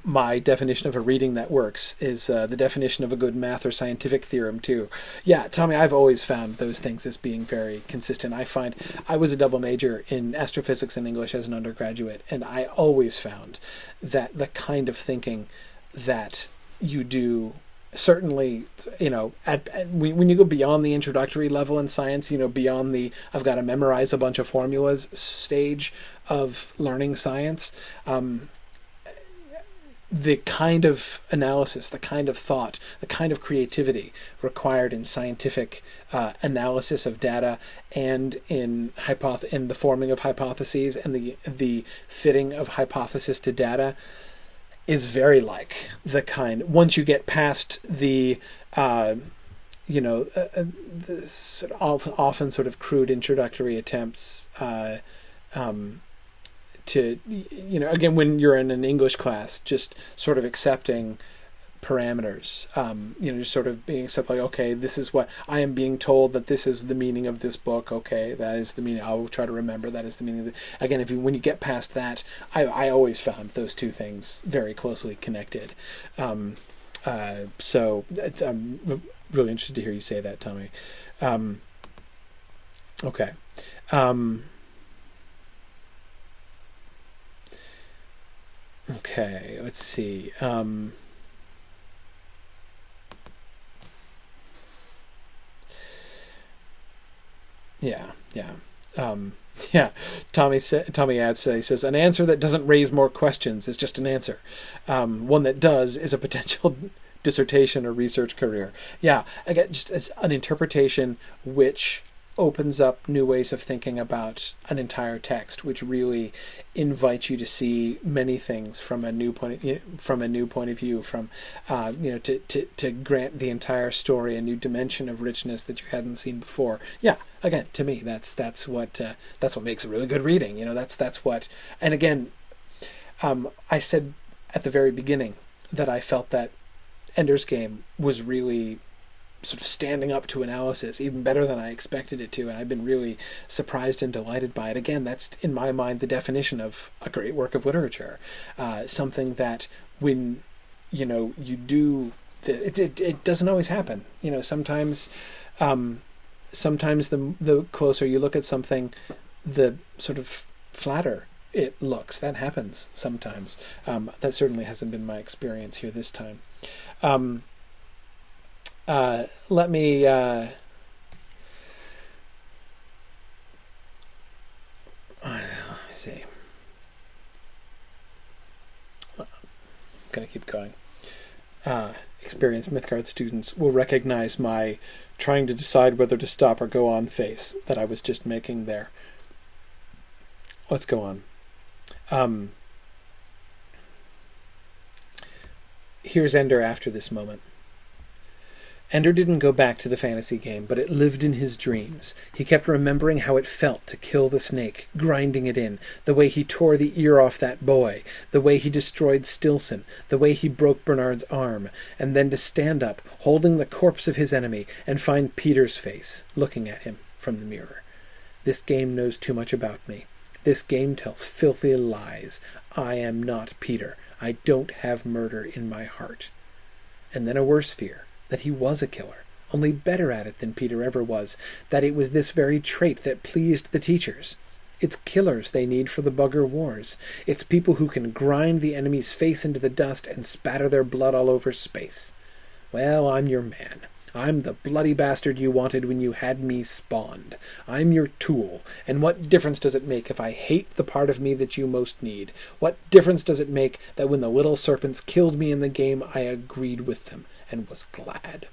A: my definition of a reading that works is the definition of a good math or scientific theorem too. Yeah, Tommy, I've always found those things as being very consistent. I was a double major in astrophysics and English as an undergraduate, and I always found that the kind of thinking that you do certainly, when you go beyond the introductory level in science, beyond the I've got to memorize a bunch of formulas stage of learning science, the kind of analysis, the kind of thought, the kind of creativity required in scientific analysis of data and in the forming of hypotheses and the fitting of hypothesis to data is very like the kind, once you get past the often sort of crude introductory attempts to, again, when you're in an English class, just sort of accepting parameters, just sort of being accept, like, okay, this is what I am being told, that this is the meaning of this book. Okay, that is the meaning. I'll try to remember that is the meaning of it. Again, when you get past that, I always found those two things very closely connected. So I'm really interested to hear you say that, Tommy. Okay. Okay, let's see. Tommy adds, he says, an answer that doesn't raise more questions is just an answer. One that does is a potential dissertation or research career. Yeah, again, just it's an interpretation which opens up new ways of thinking about an entire text, which really invites you to see many things from a new point of view, to grant the entire story a new dimension of richness that you hadn't seen before. Yeah, again, to me, that's what makes a really good reading. That's what. And again, I said at the very beginning that I felt that Ender's Game was really sort of standing up to analysis even better than I expected it to, and I've been really surprised and delighted by it. Again, that's in my mind the definition of a great work of literature, something that when you do it doesn't always happen. Sometimes the closer you look at something, the sort of flatter it looks. That happens sometimes. That certainly hasn't been my experience here this time. Let me see. I'm going to keep going. Experienced Mythgard students will recognize my trying to decide whether to stop or go on face that I was just making there. Let's go on. Here's Ender after this moment. Ender didn't go back to the fantasy game, but it lived in his dreams. He kept remembering how it felt to kill the snake, grinding it in, the way he tore the ear off that boy, the way he destroyed Stilson, the way he broke Bernard's arm, and then to stand up, holding the corpse of his enemy, and find Peter's face, looking at him from the mirror. This game knows too much about me. This game tells filthy lies. I am not Peter. I don't have murder in my heart. And then a worse fear. That he was a killer, only better at it than Peter ever was, that it was this very trait that pleased the teachers. It's killers they need for the bugger wars. It's people who can grind the enemy's face into the dust and spatter their blood all over space. Well, I'm your man. I'm the bloody bastard you wanted when you had me spawned. I'm your tool, and what difference does it make if I hate the part of me that you most need? What difference does it make that when the little serpents killed me in the game, I agreed with them and was glad?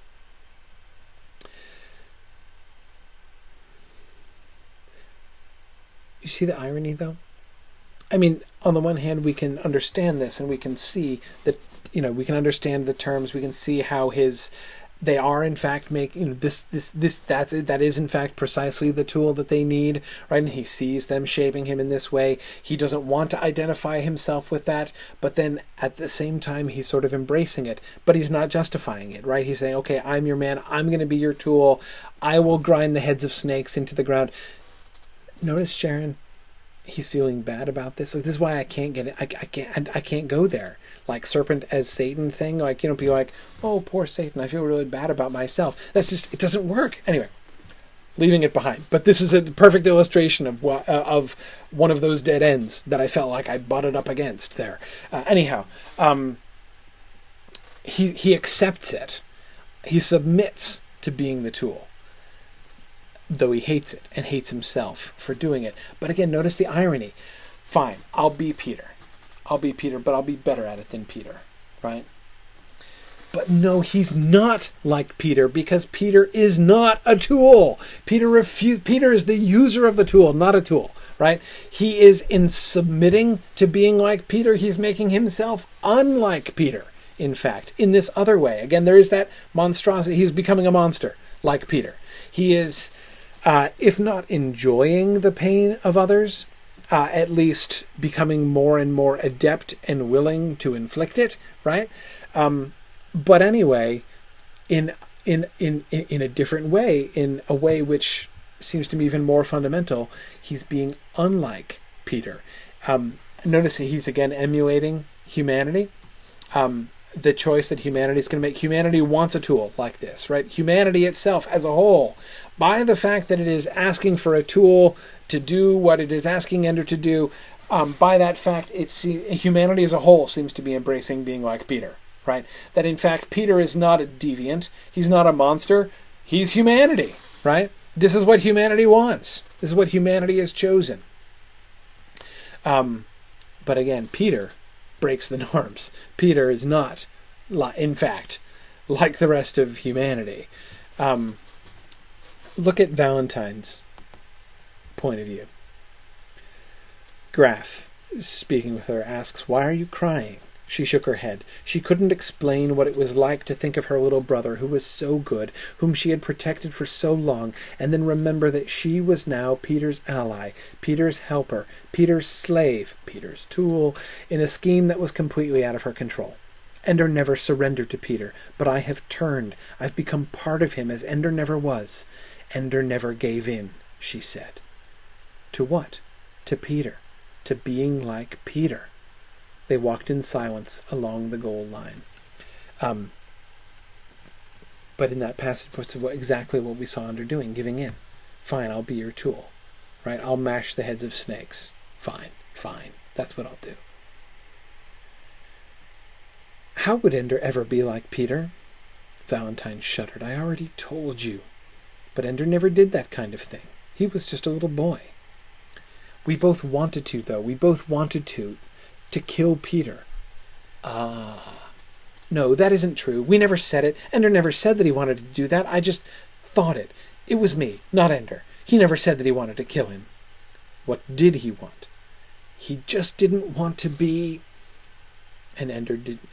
A: You see the irony, though? I mean, on the one hand, we can understand this, and we can see that, we can understand the terms, we can see how they are in fact making that is in fact precisely the tool that they need, right? And he sees them shaping him in this way. He doesn't want to identify himself with that, but then at the same time he's sort of embracing it, but he's not justifying it, right? He's saying, okay, I'm your man, I'm going to be your tool, I will grind the heads of snakes into the ground. Notice, Sharon, he's feeling bad about this. Like, this is why I can't get it. I can't go there. Like serpent as Satan thing. Like, people like, oh, poor Satan, I feel really bad about myself. That's just, it doesn't work. Anyway, leaving it behind. But this is a perfect illustration of one of those dead ends that I felt like I butted up against there. Anyhow, he accepts it. He submits to being the tool, though he hates it and hates himself for doing it. But again, notice the irony. Fine, I'll be Peter. But I'll be better at it than Peter, right? But no, he's not like Peter, because Peter is not a tool. Peter is the user of the tool, not a tool, right? He is, in submitting to being like Peter, he's making himself unlike Peter, in fact, in this other way. Again, there is that monstrosity. He's becoming a monster, like Peter. He is, if not enjoying the pain of others, at least becoming more and more adept and willing to inflict it, right? But anyway, in a different way, in a way which seems to me even more fundamental, he's being unlike Peter. Notice that he's again emulating humanity. The choice that humanity is going to make. Humanity wants a tool like this, right? Humanity itself as a whole, by the fact that it is asking for a tool to do what it is asking Ender to do, by that fact, humanity as a whole seems to be embracing being like Peter, right? That in fact, Peter is not a deviant. He's not a monster. He's humanity, right? This is what humanity wants. This is what humanity has chosen. But again, Peter breaks the norms. Peter is not, in fact, like the rest of humanity. Look at Valentine's point of view. Graff, speaking with her, asks, "Why are you crying?" She shook her head. She couldn't explain what it was like to think of her little brother, who was so good, whom she had protected for so long, and then remember that she was now Peter's ally, Peter's helper, Peter's slave, Peter's tool, in a scheme that was completely out of her control. Ender never surrendered to Peter, but I have turned. I've become part of him as Ender never was. Ender never gave in, she said. To what? To Peter. To being like Peter. They walked in silence along the goal line. But in that passage, it's exactly what we saw Ender doing, giving in. Fine, I'll be your tool. Right? I'll mash the heads of snakes. Fine. That's what I'll do. How would Ender ever be like Peter? Valentine shuddered. I already told you. But Ender never did that kind of thing. He was just a little boy. We both wanted to, though. We both wanted to kill Peter. No, that isn't true. We never said it. Ender never said that he wanted to do that. I just thought it. It was me, not Ender. He never said that he wanted to kill him. What did he want? He just didn't want to be... And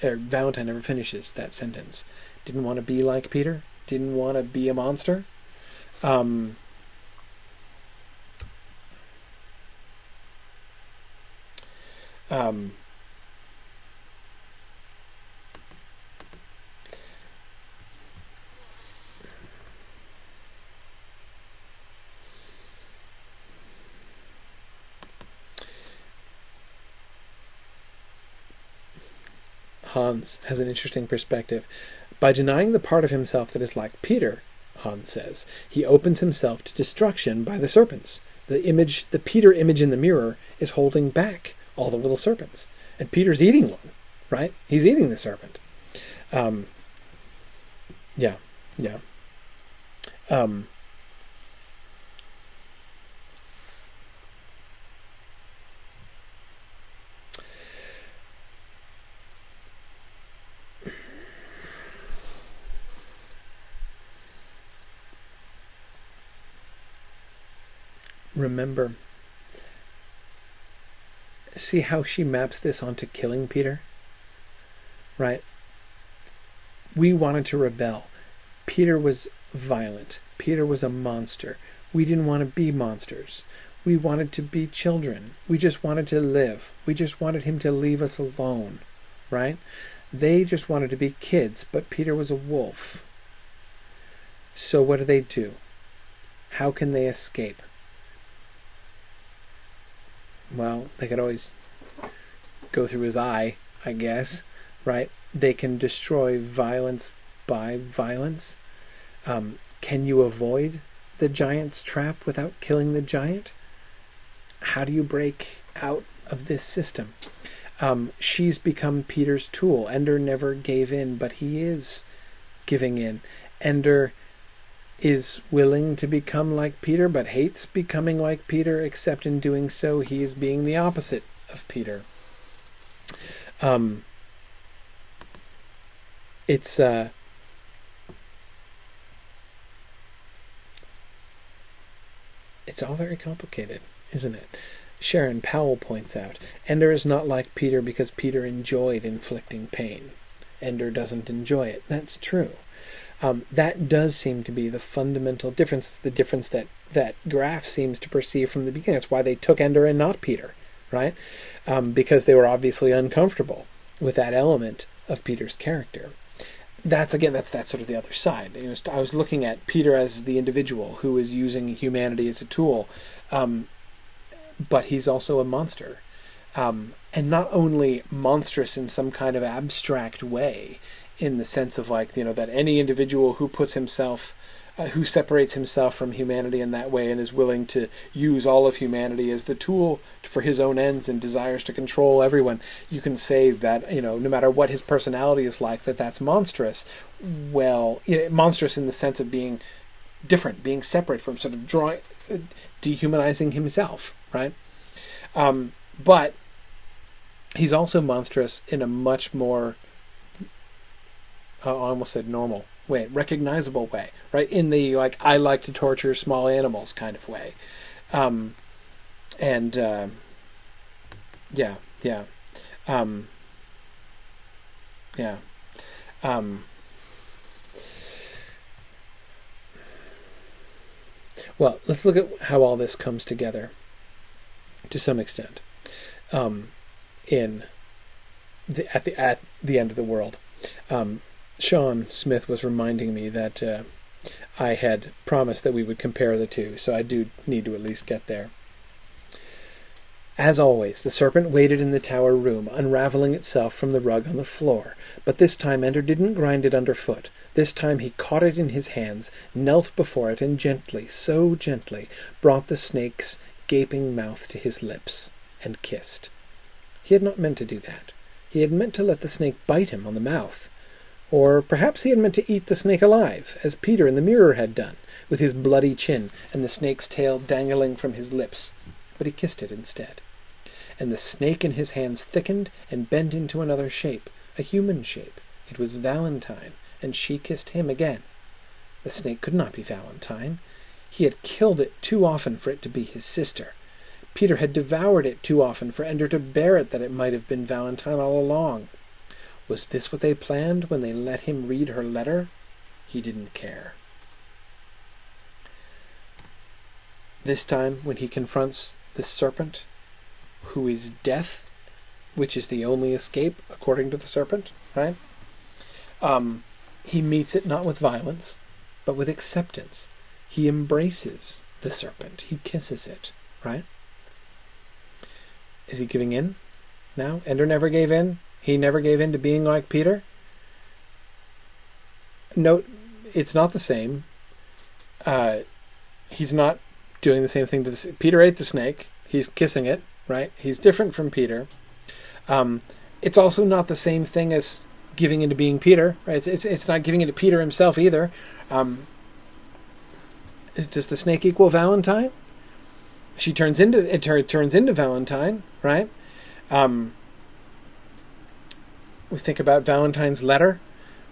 A: Valentine never finishes that sentence. Didn't want to be like Peter? Didn't want to be a monster? Hans has an interesting perspective. By denying the part of himself that is like Peter, Hans says, he opens himself to destruction by the serpents. The Peter image in the mirror is holding back all the little serpents. And Peter's eating one, right? He's eating the serpent. Yeah. Remember, see how she maps this onto killing Peter? Right? We wanted to rebel. Peter was violent. Peter was a monster. We didn't want to be monsters. We wanted to be children. We just wanted to live. We just wanted him to leave us alone. Right? They just wanted to be kids, but Peter was a wolf. So what do? How can they escape? Well, they could always go through his eye, I guess, right? They can destroy violence by violence. Can you avoid the giant's trap without killing the giant? How do you break out of this system? She's become Peter's tool. Ender never gave in, but he is giving in. Ender is willing to become like Peter, but hates becoming like Peter, except in doing so he is being the opposite of Peter. It's all very complicated, isn't it? Sharon Powell points out, Ender is not like Peter because Peter enjoyed inflicting pain. Ender doesn't enjoy it. That's true. That does seem to be the fundamental difference. It's the difference that Graff seems to perceive from the beginning. That's why they took Ender and not Peter, right? Because they were obviously uncomfortable with that element of Peter's character. That's sort of the other side. I was looking at Peter as the individual who is using humanity as a tool, but he's also a monster. And not only monstrous in some kind of abstract way, in the sense of that any individual who puts himself, who separates himself from humanity in that way and is willing to use all of humanity as the tool for his own ends and desires to control everyone, you can say that, no matter what his personality is like, that's monstrous. Well, monstrous in the sense of being different, being separate from sort of dehumanizing himself, right? But he's also monstrous in a much more, I almost said normal way, recognizable way, right? In the I like to torture small animals kind of way. Well, let's look at how all this comes together to some extent at the end of the world. Sean Smith was reminding me that I had promised that we would compare the two, so I do need to at least get there. As always, the serpent waited in the tower room, unraveling itself from the rug on the floor, but this time Ender didn't grind it underfoot. This time he caught it in his hands, knelt before it, and gently, so gently, brought the snake's gaping mouth to his lips, and kissed. He had not meant to do that. He had meant to let the snake bite him on the mouth. Or perhaps he had meant to eat the snake alive, as Peter in the mirror had done, with his bloody chin and the snake's tail dangling from his lips. But he kissed it instead. And the snake in his hands thickened and bent into another shape, a human shape. It was Valentine, and she kissed him again. The snake could not be Valentine. He had killed it too often for it to be his sister. Peter had devoured it too often for Ender to bear it that it might have been Valentine all along. Was this what they planned when they let him read her letter? He didn't care. This time, when he confronts the serpent, who is death, which is the only escape, according to the serpent, right? He meets it not with violence, but with acceptance. He embraces the serpent. He kisses it, right? Is he giving in now? Ender never gave in. He never gave in to being like Peter. Note, it's not the same. He's not doing the same thing to the... Peter ate the snake. He's kissing it, right? He's different from Peter. It's also not the same thing as giving into being Peter, right? It's not giving into Peter himself either. Does the snake equal Valentine? She turns into Valentine, right? We think about Valentine's letter,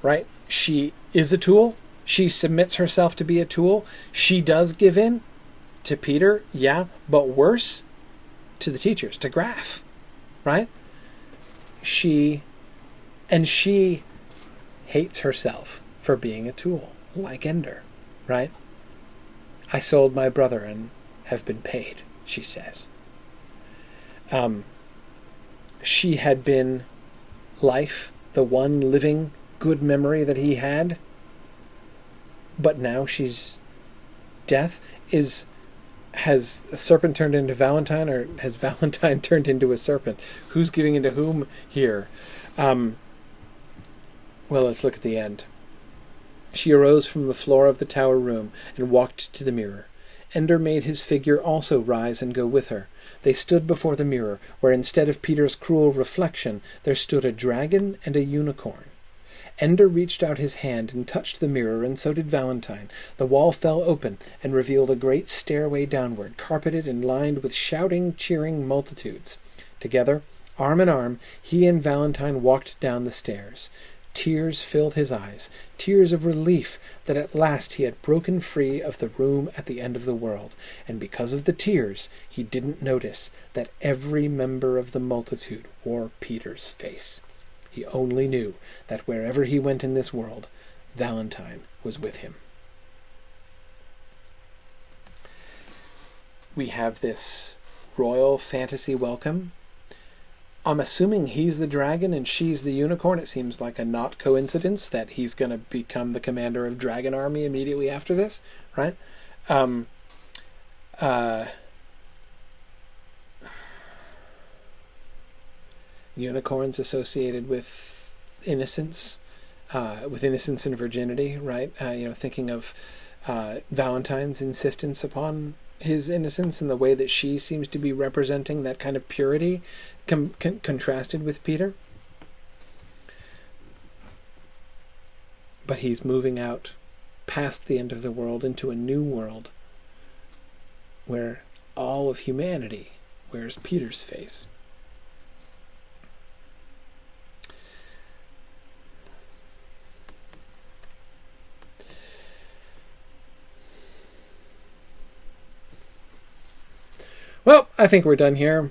A: right? She is a tool. She submits herself to be a tool. She does give in to Peter, yeah, but worse, to the teachers, to Graff, right? She hates herself for being a tool, like Ender, right? I sold my brother and have been paid, she says. She had been life, the one living good memory that he had, but now she's death. Has a serpent turned into Valentine, or has Valentine turned into a serpent? Who's giving into whom here? Well, let's look at the end. She arose from the floor of the tower room and walked to the mirror. Ender made his figure also rise and go with her. They stood before the mirror, where instead of Peter's cruel reflection, there stood a dragon and a unicorn. Ender reached out his hand and touched the mirror, and so did Valentine. The wall fell open and revealed a great stairway downward, carpeted and lined with shouting, cheering multitudes. Together, arm in arm, he and Valentine walked down the stairs. Tears filled his eyes, tears of relief that at last he had broken free of the room at the end of the world, and because of the tears he didn't notice that every member of the multitude wore Peter's face. He only knew that wherever he went in this world, Valentine was with him. We have this royal fantasy welcome. I'm assuming he's the dragon and she's the unicorn. It seems like a not coincidence that he's going to become the commander of Dragon Army immediately after this, right? Unicorns associated with innocence and virginity, right? Thinking of Valentine's insistence upon his innocence and the way that she seems to be representing that kind of purity contrasted with Peter. But he's moving out past the end of the world into a new world where all of humanity wears Peter's face. Well, I think we're done here.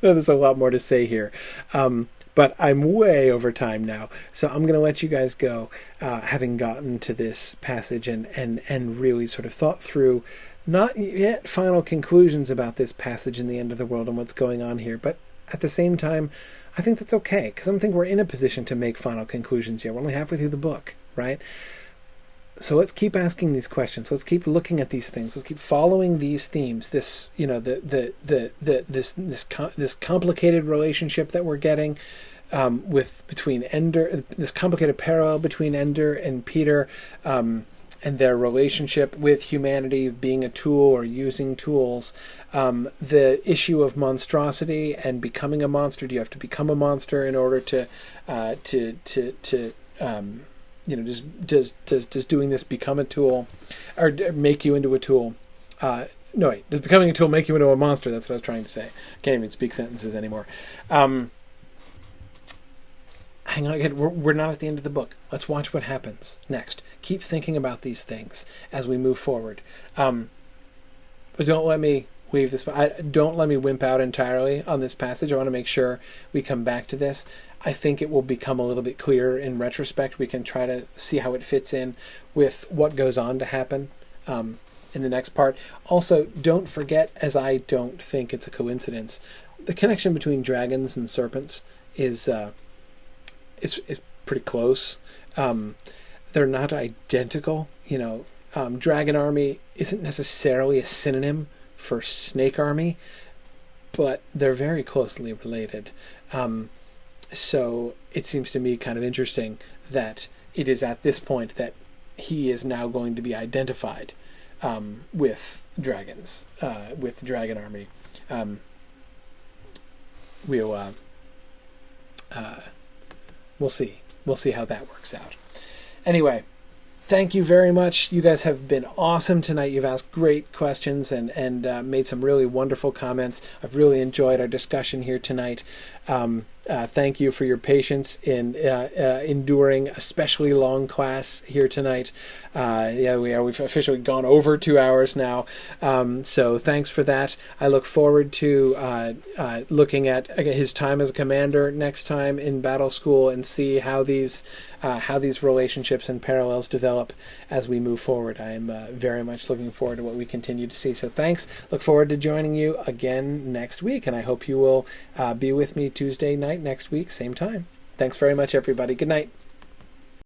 A: There's a lot more to say here. But I'm way over time now. So I'm going to let you guys go, having gotten to this passage and really sort of thought through, not yet final conclusions about this passage in the end of the world and what's going on here. But at the same time, I think that's okay, because I don't think we're in a position to make final conclusions yet. We're only halfway through the book, right? So let's keep asking these questions. Let's keep looking at these things. Let's keep following these themes. This, this complicated relationship that we're getting between Ender, this complicated parallel between Ender and Peter, and their relationship with humanity, being a tool or using tools. The issue of monstrosity and becoming a monster. Do you have to become a monster in order to does doing this become a tool or make you into a tool? No, wait, does becoming a tool make you into a monster? That's what I was trying to say. I can't even speak sentences anymore. Hang on again. We're not at the end of the book. Let's watch what happens next. Keep thinking about these things as we move forward. But don't let me leave this. Don't let me wimp out entirely on this passage. I want to make sure we come back to this. I think it will become a little bit clearer in retrospect. We can try to see how it fits in with what goes on to happen in the next part. Also, don't forget, as I don't think it's a coincidence, the connection between dragons and serpents is pretty close. They're not identical. Dragon Army isn't necessarily a synonym for Snake Army, but they're very closely related. So it seems to me kind of interesting that it is at this point that he is now going to be identified with dragons, with the Dragon Army. We'll see. We'll see how that works out. Anyway, thank you very much. You guys have been awesome tonight. You've asked great questions and made some really wonderful comments. I've really enjoyed our discussion here tonight. Thank you for your patience in enduring a especially long class here tonight. We've officially gone over 2 hours now. So thanks for that. I look forward to looking at his time as a commander next time in battle school and see how these relationships and parallels develop as we move forward. I am very much looking forward to what we continue to see. So thanks. Look forward to joining you again next week, and I hope you will be with me Tuesday night next week, same time. Thanks very much, everybody. Good night.